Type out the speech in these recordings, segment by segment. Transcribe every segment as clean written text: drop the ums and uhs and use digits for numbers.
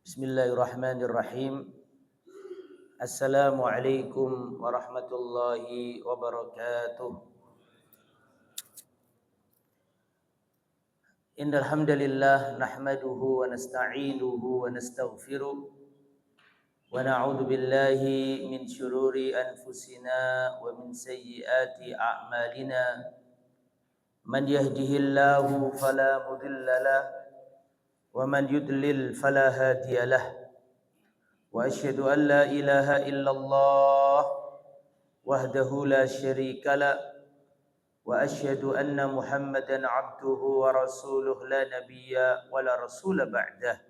Bismillahirrahmanirrahim. Assalamualaikum warahmatullahi wabarakatuh. Innal hamdalillah nahmaduhu wa nasta'inuhu wa nastaghfiruh wa na'udzu billahi min syururi anfusina wa min sayyiati a'malina. Man yahdihillahu fala mudilla lahu wa man yudlil fala hadiya lahu. Wa asyhadu an la ilaha illallah wahdahu la syarika la wa asyhadu anna Muhammadan abduhu wa rasuluh la nabiyya wa la rasula ba'dah.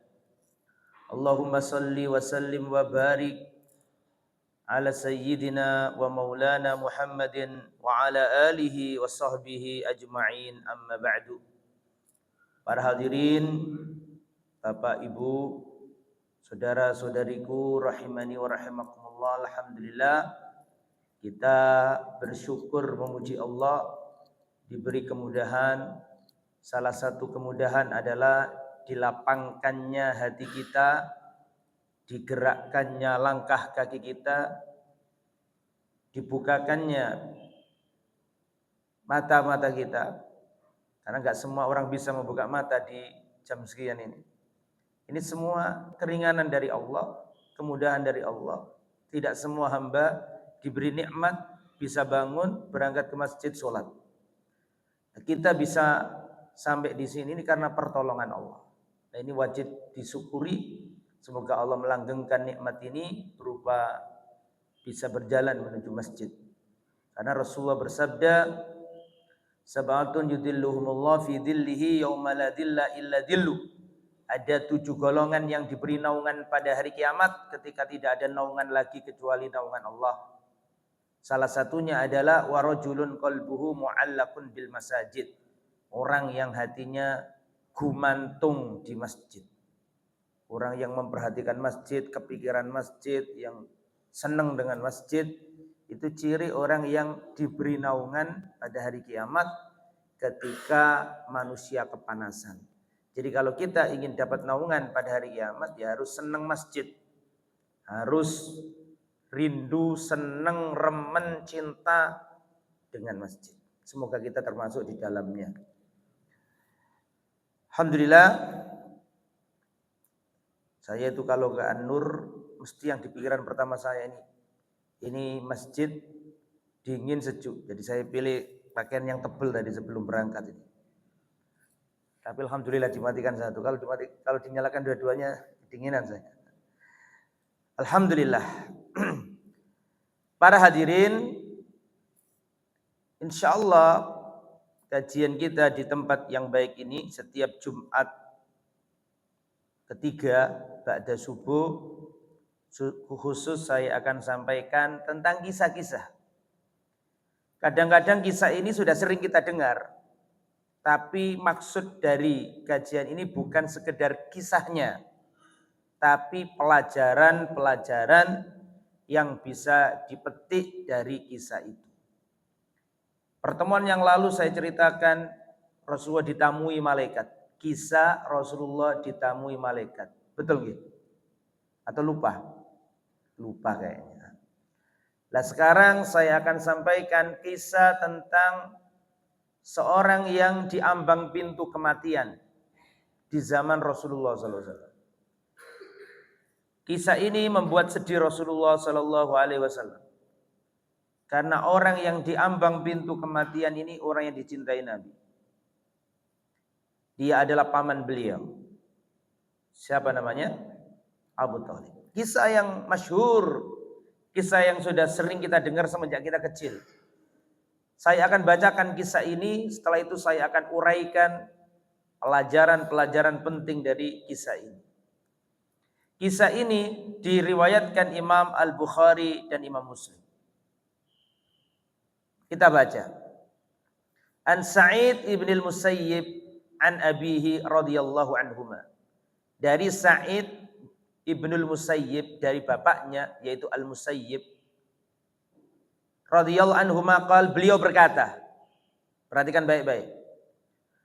Allahumma salli wa sallim wa barik ala sayyidina wa maulana Muhammadin wa ala alihi wa sahbihi ajma'in, amma ba'du. Para hadirin, Bapak Ibu, saudara-saudariku rahimani wa rahimakumullah, alhamdulillah kita bersyukur memuji Allah diberi kemudahan. Salah satu kemudahan adalah dilapangkannya hati kita, digerakkannya langkah kaki kita, dibukakannya mata-mata kita. Karena enggak semua orang bisa membuka mata di jam sekian ini. Ini semua keringanan dari Allah, kemudahan dari Allah. Tidak semua hamba diberi nikmat bisa bangun, berangkat ke masjid, sholat. Kita bisa sampai di sini ini karena pertolongan Allah. Nah, ini wajib disyukuri. Semoga Allah melanggengkan nikmat ini berupa bisa berjalan menuju masjid. Karena Rasulullah bersabda, "Sab'atun yudhilluhumullah fi dhillihi yauma la dhilla illa dhillu." Ada 7 golongan yang diberi naungan pada hari kiamat ketika tidak ada naungan lagi kecuali naungan Allah. Salah satunya adalah warajulun qalbuhu mu'allaqun bil masajid. Orang yang hatinya gumantung di masjid. Orang yang memperhatikan masjid, kepikiran masjid, yang senang dengan masjid, itu ciri orang yang diberi naungan pada hari kiamat ketika manusia kepanasan. Jadi kalau kita ingin dapat naungan pada hari kiamat, ya harus senang masjid. Harus rindu, senang, remen, cinta dengan masjid. Semoga kita termasuk di dalamnya. Alhamdulillah, saya itu kalau ke An-Nur, mesti yang di pikiran pertama saya ini masjid dingin sejuk. Jadi saya pilih pakaian yang tebal tadi sebelum berangkat ini. Tapi alhamdulillah dimatikan satu. Kalau dinyalakan dua-duanya kedinginan saya. Alhamdulillah. Para hadirin, insyaallah kajian kita di tempat yang baik ini setiap Jumat ketiga ba'da subuh, khusus saya akan sampaikan tentang kisah-kisah. Kadang-kadang kisah ini sudah sering kita dengar. Tapi maksud dari kajian ini bukan sekedar kisahnya, tapi pelajaran-pelajaran yang bisa dipetik dari kisah itu. Pertemuan yang lalu saya ceritakan Rasulullah ditamui malaikat. Kisah Rasulullah ditamui malaikat. Betul gitu? Atau lupa? Lupa kayaknya. Nah, sekarang saya akan sampaikan kisah tentang seorang yang diambang pintu kematian di zaman Rasulullah SAW. Kisah ini membuat sedih Rasulullah SAW. Karena orang yang diambang pintu kematian ini orang yang dicintai Nabi. Dia adalah paman beliau. Siapa namanya? Abu Thalib. Kisah yang masyhur, kisah yang sudah sering kita dengar semenjak kita kecil. Saya akan bacakan kisah ini, setelah itu saya akan uraikan pelajaran-pelajaran penting dari kisah ini. Kisah ini diriwayatkan Imam Al-Bukhari dan Imam Muslim. Kita baca. An Sa'id ibn al-Musayyib an abihi radhiyallahu anhuma. Dari Sa'id ibn al-Musayyib, dari bapaknya yaitu Al-Musayyib radhiyallahu anhu maqal, beliau berkata, perhatikan baik-baik.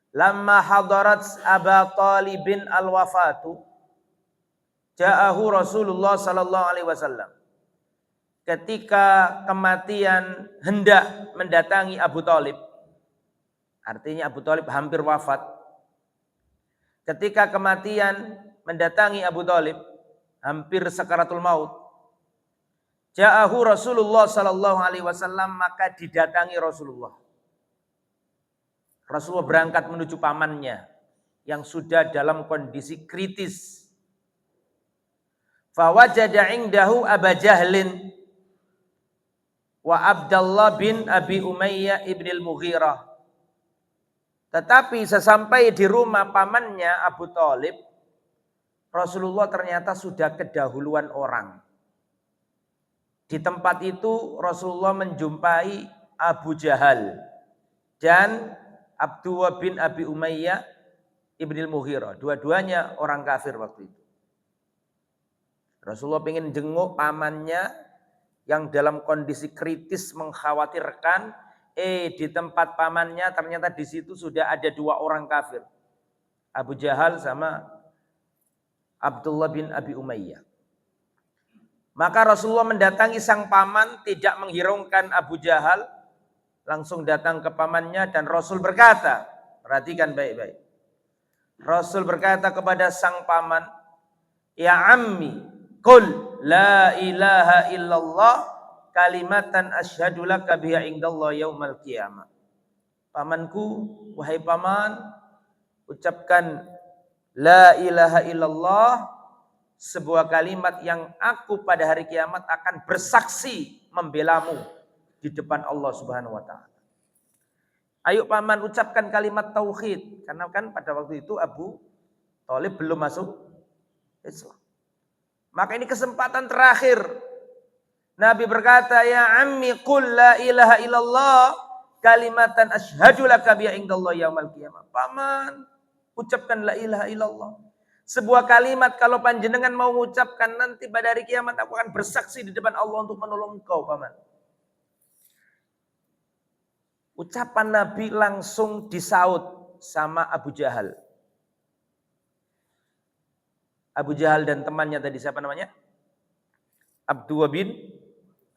Lamma hadarat Aba Talibin al-wafatu, Ja'ahu Rasulullah sallallahu alaihi wasallam. Ketika kematian hendak mendatangi Abu Thalib, artinya Abu Thalib hampir wafat. Ketika kematian mendatangi Abu Thalib, hampir sakaratul maut, ja'ahu Rasulullah sallallahu alaihi wasallam, maka didatangi Rasulullah. Rasulullah berangkat menuju pamannya yang sudah dalam kondisi kritis. Fawajada indahu Aba Jahlin wa Abdullah bin Abi Umayyah ibnil Mughirah. Tetapi sesampai di rumah pamannya Abu Thalib, Rasulullah ternyata sudah kedahuluan orang. Di tempat itu Rasulullah menjumpai Abu Jahal dan Abdullah bin Abi Umayyah ibnil Mughirah. Dua-duanya orang kafir waktu itu. Rasulullah ingin jenguk pamannya yang dalam kondisi kritis mengkhawatirkan. Di tempat pamannya ternyata di situ sudah ada dua orang kafir. Abu Jahal sama Abdullah bin Abi Umayyah. Maka Rasulullah mendatangi sang paman, tidak menghiraukan Abu Jahal. Langsung datang ke pamannya dan Rasul berkata, perhatikan baik-baik. Rasul berkata kepada sang paman, ya ammi, qul la ilaha illallah kalimatan asyhadu laka biha indallah yaumal qiyamah. Pamanku, wahai paman, ucapkan la ilaha illallah, sebuah kalimat yang aku pada hari kiamat akan bersaksi membelamu di depan Allah Subhanahu wa taala. Ayo paman, ucapkan kalimat tauhid, karena kan pada waktu itu Abu Thalib belum masuk Islam. Maka ini kesempatan terakhir. Nabi berkata, ya ammi qul la ilaha illallah kalimatan asyhadu laka biha indallah yaumil qiyamah. Paman, ucapkan la ilaha illallah. Sebuah kalimat kalau panjenengan mau mengucapkan nanti pada hari kiamat aku akan bersaksi di depan Allah untuk menolong engkau, paman. Ucapan Nabi langsung disaut sama Abu Jahal. Abu Jahal dan temannya tadi siapa namanya? Abdullah bin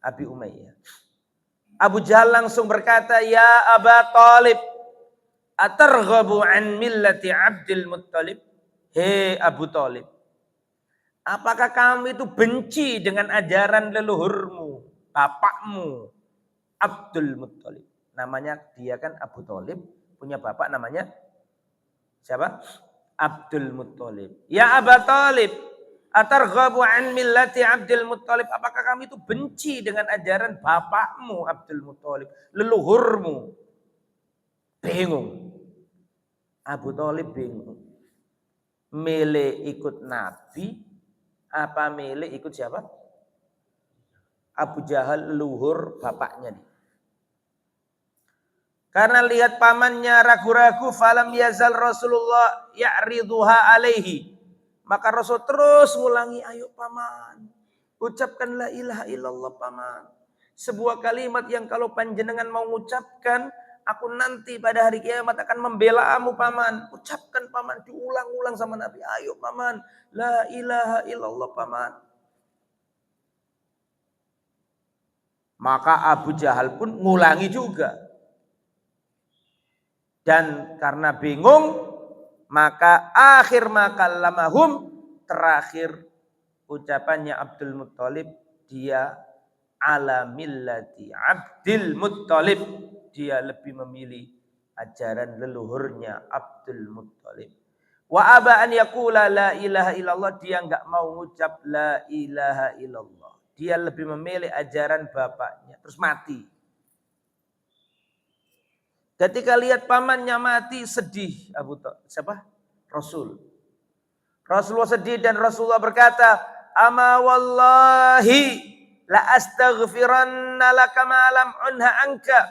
Abi Umayyah. Abu Jahal langsung berkata, ya Aba Thalib, atarghabu an millati Abdul Muttalib? Hei Abu Thalib, apakah kamu itu benci dengan ajaran leluhurmu, bapakmu Abdul Muttalib? Namanya dia kan Abu Thalib, punya bapak namanya siapa? Abdul Muttalib. Ya Aba Thalib, atarghabu an millati Abdul Muttalib? Apakah kamu itu benci dengan ajaran bapakmu Abdul Muttalib, leluhurmu? Bingung. Abu Thalib bingung. Milih ikut Nabi apa milih ikut siapa? Abu Jahal, leluhur bapaknya. Karena lihat pamannya ragu-ragu, falam yazal Rasulullah ya'riduha alaihi. Maka Rasul terus ngulangi, ayo paman, ucapkan la ilaha illallah paman. Sebuah kalimat yang kalau panjenengan mau mengucapkan, aku nanti pada hari kiamat akan membelamu paman. Ucapkan paman, diulang-ulang sama Nabi. Ayo paman, la ilaha illallah paman. Maka Abu Jahal pun ngulangi juga. Dan karena bingung, maka akhir makallamahum, terakhir ucapannya Abdul Muttalib, dia ala millati Abdul Muttalib, dia lebih memilih ajaran leluhurnya Abdul Muttalib. Wa aba an yaqula la ilaha illallah, dia enggak mau mengucap la ilaha illallah. Dia lebih memilih ajaran bapaknya, terus mati. Ketika lihat pamannya mati, sedih Rasulullah sedih dan Rasulullah berkata, ama wallahi la astaghfiranna laka ma lam unha anka.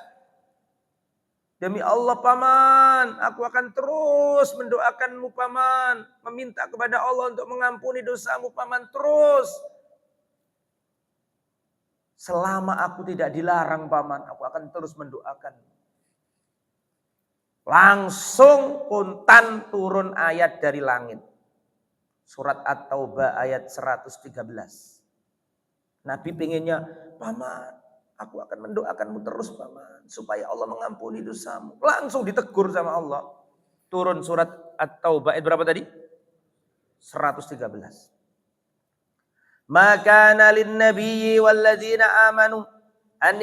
Demi Allah paman, aku akan terus mendoakanmu paman, meminta kepada Allah untuk mengampuni dosamu paman terus. Selama aku tidak dilarang paman, aku akan terus mendoakanmu. Langsung kuntan turun ayat dari langit. Surat At-Taubah ayat 113. Nabi pengennya, paman, aku akan mendoakanmu terus paman, supaya Allah mengampuni dosamu. Langsung ditegur sama Allah. Turun surat At-Taubah ayat berapa tadi? 113. Maka nalin nabiyyi walladzina amanu an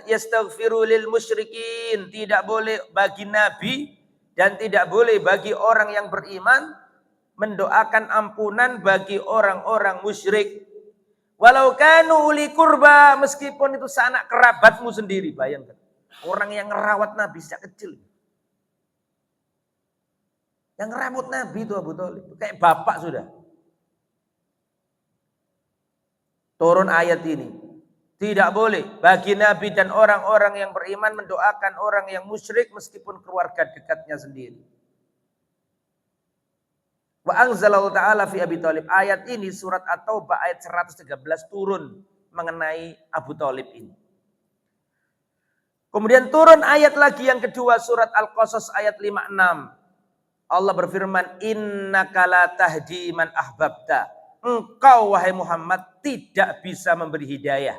yastaghfiru lil musyrikin. Tidak boleh bagi nabi dan tidak boleh bagi orang yang beriman mendoakan ampunan bagi orang-orang musyrik. Walau kanu uli kurba, meskipun itu sanak kerabatmu sendiri. Bayangkan, orang yang ngerawat Nabi sejak kecil. Yang ngerawat Nabi itu Abu Thalib, kayak bapak sudah. Turun ayat ini. Tidak boleh bagi Nabi dan orang-orang yang beriman mendoakan orang yang musyrik meskipun keluarga dekatnya sendiri. Wa anzalallahu ta'ala fi Abi Thalib. Ayat ini surat At-Taubah ayat 113 turun mengenai Abu Thalib ini. Kemudian turun ayat lagi yang kedua surat Al-Qasas ayat 56. Allah berfirman, innaka la tahdi man ahbabta. Engkau wahai Muhammad tidak bisa memberi hidayah.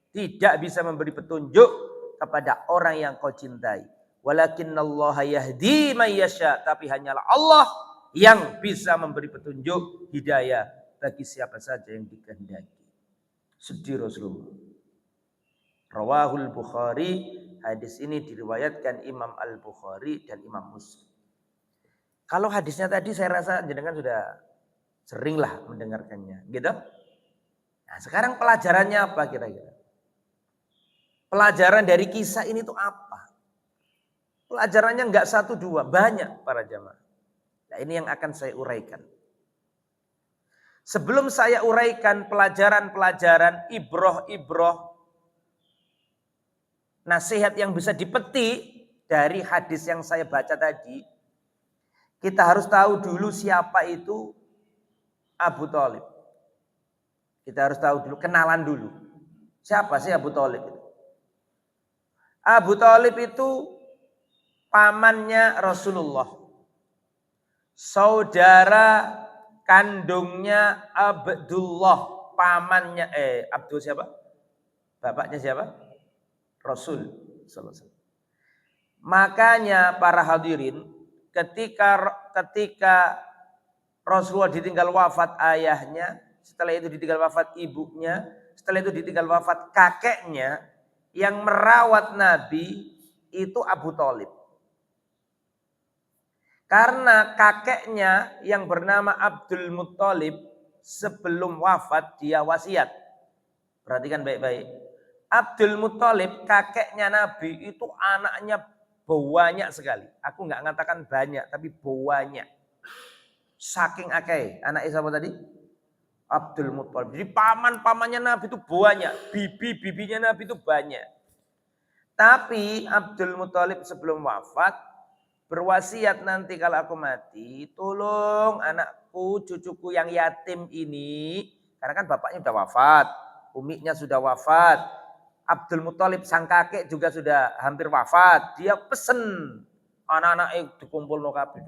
Tidak bisa memberi petunjuk kepada orang yang kau cintai. Walakinnallaha yahdi man yasha. Tapi hanyalah Allah yang bisa memberi petunjuk hidayah bagi siapa saja yang dikehendaki. Sedih Rasulullah. Rawahul Bukhari. Hadis ini diriwayatkan Imam Al-Bukhari dan Imam Muslim. Kalau hadisnya tadi saya rasa jenengan sudah seringlah mendengarkannya, gitu. Nah, sekarang pelajarannya apa kira-kira? Pelajaran dari kisah ini tuh apa? Pelajarannya enggak satu dua, banyak para jamaah. Nah, ini yang akan saya uraikan. Sebelum saya uraikan pelajaran-pelajaran, ibroh-ibroh, nasihat yang bisa dipetik dari hadis yang saya baca tadi, kita harus tahu dulu siapa itu Abu Thalib. Kita harus tahu dulu, kenalan dulu. Siapa sih Abu Thalib itu? Abu Thalib itu pamannya Rasulullah. Saudara kandungnya Abdullah, pamannya Abdul siapa? Bapaknya siapa? Rasul sallallahu alaihi wasallam. Makanya para hadirin, ketika Rasulullah ditinggal wafat ayahnya, setelah itu ditinggal wafat ibunya, setelah itu ditinggal wafat kakeknya, yang merawat Nabi itu Abu Thalib. Karena kakeknya yang bernama Abdul Muttalib sebelum wafat dia wasiat. Perhatikan baik-baik. Abdul Muttalib kakeknya Nabi itu anaknya banyak sekali. Aku nggak mengatakan banyak tapi banyak. Saking akeh. Anaknya siapa tadi? Abdul Muttalib. Jadi paman-pamannya Nabi itu banyak. Bibi-bibinya Nabi itu banyak. Tapi Abdul Muttalib sebelum wafat berwasiat, nanti kalau aku mati, tolong anakku, cucuku yang yatim ini, karena kan bapaknya sudah wafat, umiknya sudah wafat, Abdul Muttalib sang kakek juga sudah hampir wafat. Dia pesen anak-anak dikumpul no kabeh.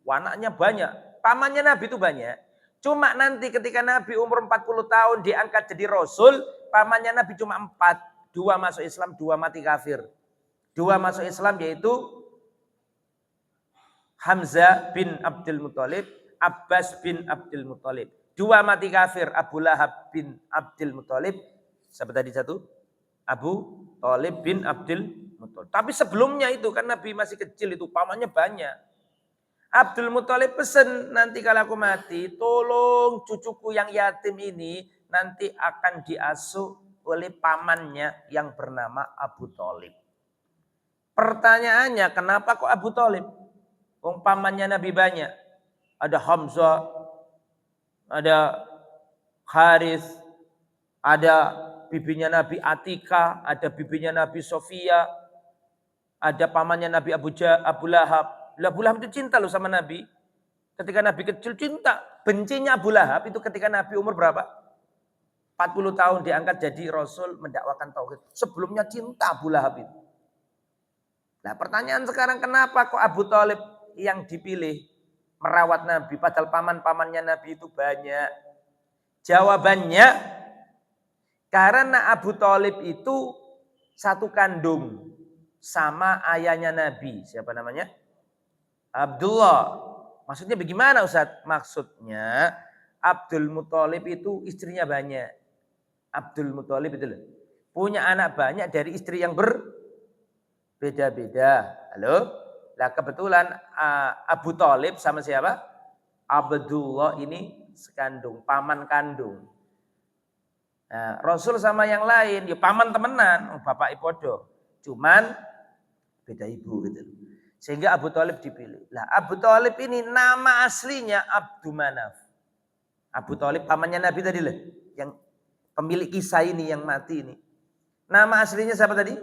Anaknya banyak, pamannya Nabi itu banyak. Cuma nanti ketika Nabi umur 40 tahun diangkat jadi Rasul, pamannya Nabi cuma 4. 2 masuk Islam, 2 mati kafir. 2 masuk Islam yaitu Hamzah bin Abdul Muttalib, Abbas bin Abdul Muttalib. 2 mati kafir, Abu Lahab bin Abdul Muttalib. Siapa tadi satu? Abu Thalib bin Abdul Muttalib. Tapi sebelumnya itu kan Nabi masih kecil itu, pamannya banyak. Abdul Muttalib pesen, nanti kalau aku mati, tolong cucuku yang yatim ini nanti akan diasuh oleh pamannya yang bernama Abu Thalib. Pertanyaannya, kenapa kok Abu Thalib? Pamannya Nabi banyak. Ada Hamzah, ada Haris, ada bibinya Nabi Atika, ada bibinya Nabi Sofia, ada pamannya Nabi Abu Lahab. Abu Lahab itu cinta loh sama Nabi. Ketika Nabi kecil cinta. Bencinya Abu Lahab itu ketika Nabi umur berapa? 40 tahun diangkat jadi Rasul mendakwakan tauhid. Sebelumnya cinta Abu Lahab itu. Nah pertanyaan sekarang, kenapa kok Abu Thalib yang dipilih? merawat Nabi, padahal paman-pamannya Nabi itu banyak. Jawabannya, karena Abu Thalib itu satu kandung sama ayahnya Nabi. Siapa namanya? Abdullah. Maksudnya bagaimana Ustaz? Maksudnya Abdul Muthalib itu istrinya banyak. Abdul Muthalib itu loh. Punya anak banyak dari istri yang berbeda-beda. Halo? Nah kebetulan Abu Thalib sama siapa? Abdullah ini sekandung, paman kandung. Nah, Rasul sama yang lain, ya paman temenan, bapak ipodo. Cuman beda ibu gitu. Sehingga Abu Thalib dipilih. Lah Abu Thalib ini nama aslinya Abdu Manaf. Abu Thalib pamannya Nabi tadi loh, yang pemilik kisah ini yang mati ini. Nama aslinya siapa tadi?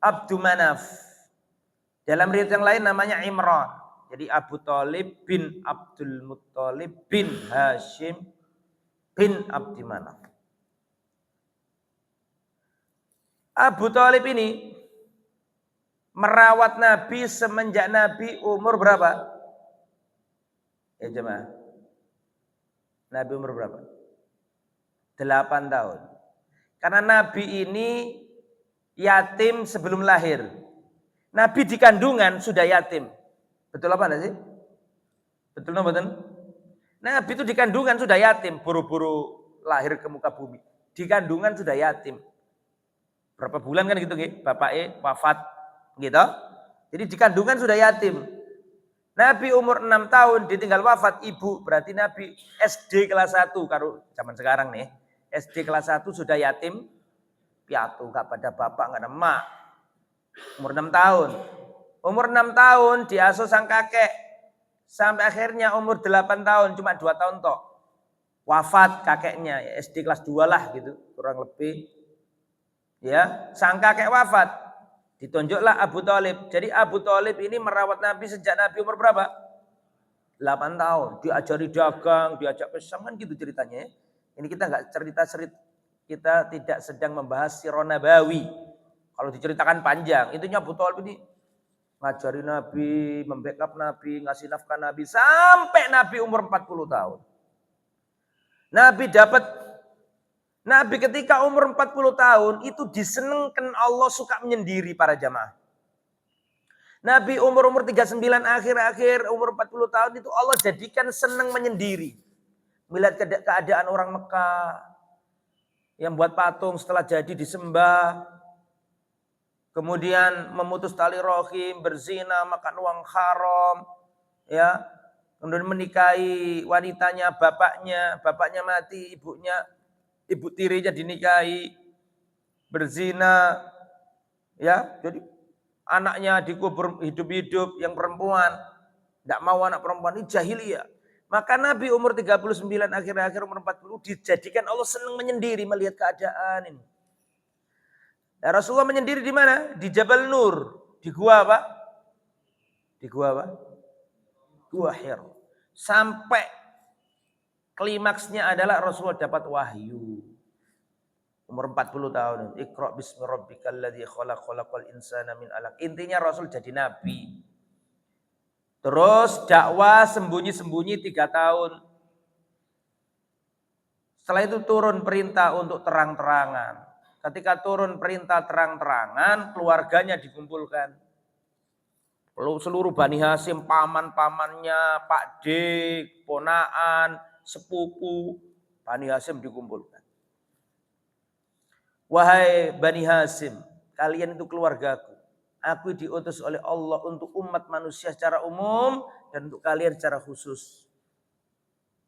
Abdu Manaf. Dalam riwayat yang lain namanya Imran. Jadi Abu Thalib bin Abdul Muthalib bin Hashim bin Abdi Manaf. Abu Thalib ini merawat Nabi semenjak Nabi umur berapa? Ya jemaah. Nabi umur berapa? 8 tahun. Karena Nabi ini yatim sebelum lahir. Nabi di kandungan sudah yatim. Betul apa enggak sih? Betul apa betul? Nabi itu di kandungan sudah yatim. Buru-buru lahir ke muka bumi. Di kandungan sudah yatim. Berapa bulan kan gitu, bapaknya wafat. Gitu. Jadi di kandungan sudah yatim. Nabi umur 6 tahun ditinggal wafat ibu. Berarti Nabi SD kelas 1. Kalau zaman sekarang nih. SD kelas 1 sudah yatim piatu, gak pada bapak, gak ada emak. Umur 6 tahun. Umur 6 tahun diasuh sang kakek. Sampai akhirnya umur 8 tahun, cuma 2 tahun tok. Wafat kakeknya, ya SD kelas 2 lah gitu, kurang lebih. Ya, sang kakek wafat. Ditunjuklah Abu Thalib. Jadi Abu Thalib ini merawat Nabi sejak Nabi umur berapa? 8 tahun. Diajari dagang, diajak pesam kan gitu ceritanya. Ini kita nggak kita tidak sedang membahas Sirah Nabawi. Kalau diceritakan panjang, intinya Abu Thalib ini ngajari Nabi, membackup Nabi, ngasih nafkah Nabi sampai Nabi umur 40 tahun. Nabi ketika umur 40 tahun itu disenengkan Allah suka menyendiri para jamaah. Nabi umur 39 akhir-akhir umur 40 tahun itu Allah jadikan seneng menyendiri. Melihat keadaan orang Mekah yang buat patung setelah jadi disembah, kemudian memutus tali rahim, berzina, makan uang haram, ya, kemudian menikahi wanitanya, bapaknya mati, ibu tirinya dinikahi, berzina, ya, jadi anaknya dikubur hidup-hidup yang perempuan, tidak mau anak perempuan, ini jahiliyah. Maka Nabi umur 39 akhir-akhir umur 40 dijadikan Allah senang menyendiri melihat keadaan ini. Nah, Rasulullah menyendiri di mana? Di Jabal Nur. Di gua apa? Di gua apa? Gua Hira. Sampai klimaksnya adalah Rasulullah dapat wahyu. Umur 40 tahun. Iqra bismi rabbikal ladzi khalaq, khalaqal insana min 'alaq. Intinya Rasul jadi nabi. Terus dakwah sembunyi-sembunyi 3 tahun. Setelah itu turun perintah untuk terang-terangan. Ketika turun perintah terang-terangan, keluarganya dikumpulkan. Seluruh Bani Hasyim, paman-pamannya, Pak D, ponaan, sepupu, Bani Hasyim dikumpulkan. Wahai Bani Hasyim, kalian itu keluargaku. Aku diutus oleh Allah untuk umat manusia secara umum dan untuk kalian secara khusus.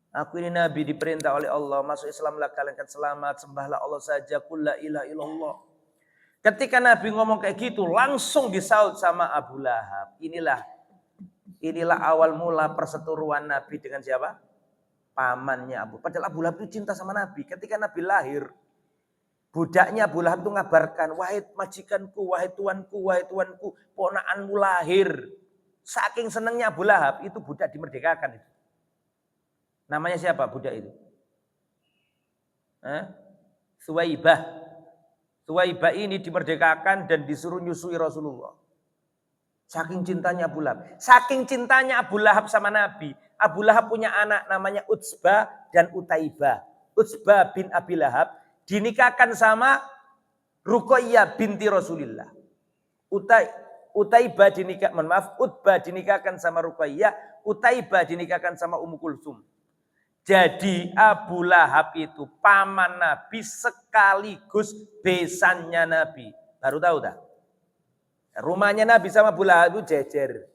Aku ini Nabi diperintah oleh Allah, masuk Islamlah kalian akan selamat, sembahlah Allah saja, qul la ilaha illallah. Ketika Nabi ngomong kayak gitu, langsung disaut sama Abu Lahab. Inilah awal mula perseteruan Nabi dengan siapa? Pamannya Abu. Padahal Abu Lahab itu cinta sama Nabi. Ketika Nabi lahir, budaknya Abu Lahab itu ngabarkan, wahai majikanku, wahai tuanku, ponakanmu lahir. Saking senangnya Abu Lahab, itu budak dimerdekakan. Namanya siapa budak itu? Suwaibah. Suwaibah ini dimerdekakan dan disuruh nyusui Rasulullah. Saking cintanya Abu Lahab. Saking cintanya Abu Lahab sama Nabi. Abu Lahab punya anak namanya Utsbah dan Utaibah. Utsbah bin Abi Lahab dinikahkan sama Ruqayyah binti Rasulillah. Utaibah Utbah dinikahkan sama Ruqayyah. Utaibah dinikahkan sama Ummu Kulsum. Jadi Abu Lahab itu paman Nabi sekaligus besannya Nabi. Baru tahu tak? Rumahnya Nabi sama Abu Lahab itu jejer.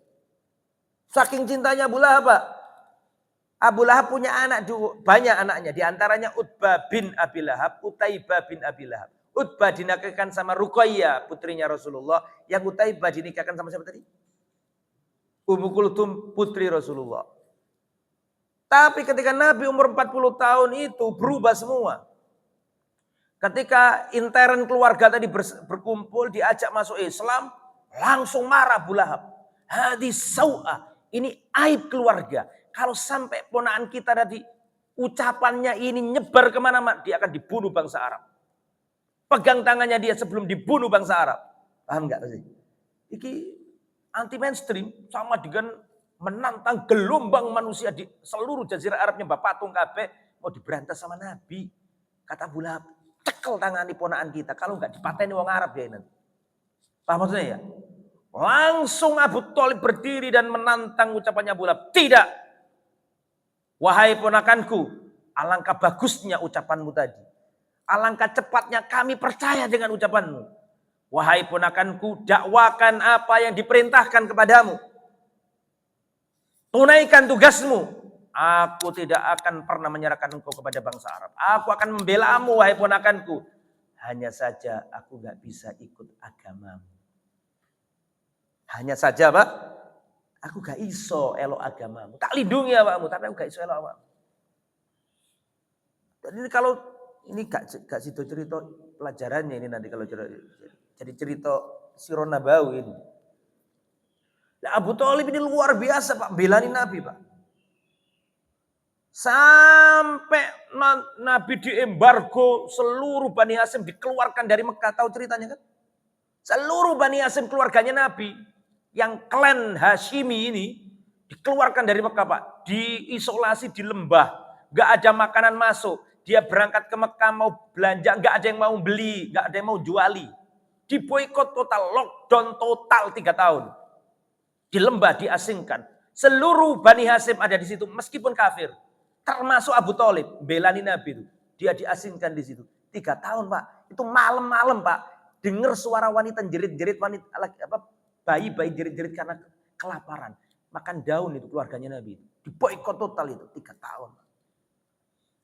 Saking cintanya Abu Lahab, Pak. Abu Lahab punya anak, banyak anaknya. Di antaranya Utbah bin Abi Lahab, Utaibah bin Abi Lahab. Utbah dinikahkan sama Ruqayyah, putrinya Rasulullah. Yang Utaibah dinikahkan sama siapa tadi? Ummu Kulthum, putri Rasulullah. Tapi ketika Nabi umur 40 tahun itu berubah semua. Ketika intern keluarga tadi berkumpul, diajak masuk Islam, langsung marah Abu Lahab. Hadis sau'ah. Ini aib keluarga. Kalau sampai ponaan kita tadi ucapannya ini nyebar kemana-mana, dia akan dibunuh bangsa Arab. Pegang tangannya dia sebelum dibunuh bangsa Arab. Paham nggak sih? Ini anti mainstream sama dengan menantang gelombang manusia di seluruh jazirah Arabnya patung kabeh mau diberantas sama Nabi. Kata Abu Lahab, cekel tangani ponaan kita. Kalau nggak dipateni wong Arab ya nanti. Paham maksudnya ya? Langsung Abu Thalib berdiri dan menantang ucapannya Abu Lahab. Tidak. Wahai ponakanku, alangkah bagusnya ucapanmu tadi. Alangkah cepatnya kami percaya dengan ucapanmu. Wahai ponakanku, dakwakan apa yang diperintahkan kepadamu. Tunaikan tugasmu. Aku tidak akan pernah menyerahkan engkau kepada bangsa Arab. Aku akan membelamu, wahai ponakanku. Hanya saja aku gak bisa ikut agamamu. Hanya saja, Pak. Aku gak iso elok agamamu. Tak lindungi awakmu, tapi aku gak iso elok awakmu. Jadi kalau ini gak situ cerita pelajarannya ini nanti kalau jadi cerita Sirah Nabawi ini. Nah, Abu Thalib ini luar biasa, Pak, belani Nabi, Pak. Sampai Nabi diembargo, seluruh Bani Hasyim dikeluarkan dari Mekah. Tahu ceritanya kan? Seluruh Bani Hasyim keluarganya Nabi, yang klan Hashimi ini dikeluarkan dari Mekah, Pak. Diisolasi di lembah, gak ada makanan masuk. Dia berangkat ke Mekah mau belanja, gak ada yang mau beli, gak ada yang mau juali. Diboikot total, lockdown total 3 tahun. Di lembah diasingkan. Seluruh Bani Hasyim ada di situ meskipun kafir. Termasuk Abu Thalib, belani Nabi itu. Dia diasingkan di situ. 3 tahun, Pak. Itu malam-malam, Pak. Dengar suara wanita jerit-jerit, bayi-bayi jerit-jerit karena kelaparan. Makan daun itu keluarganya Nabi. Diboikot total itu 3 tahun.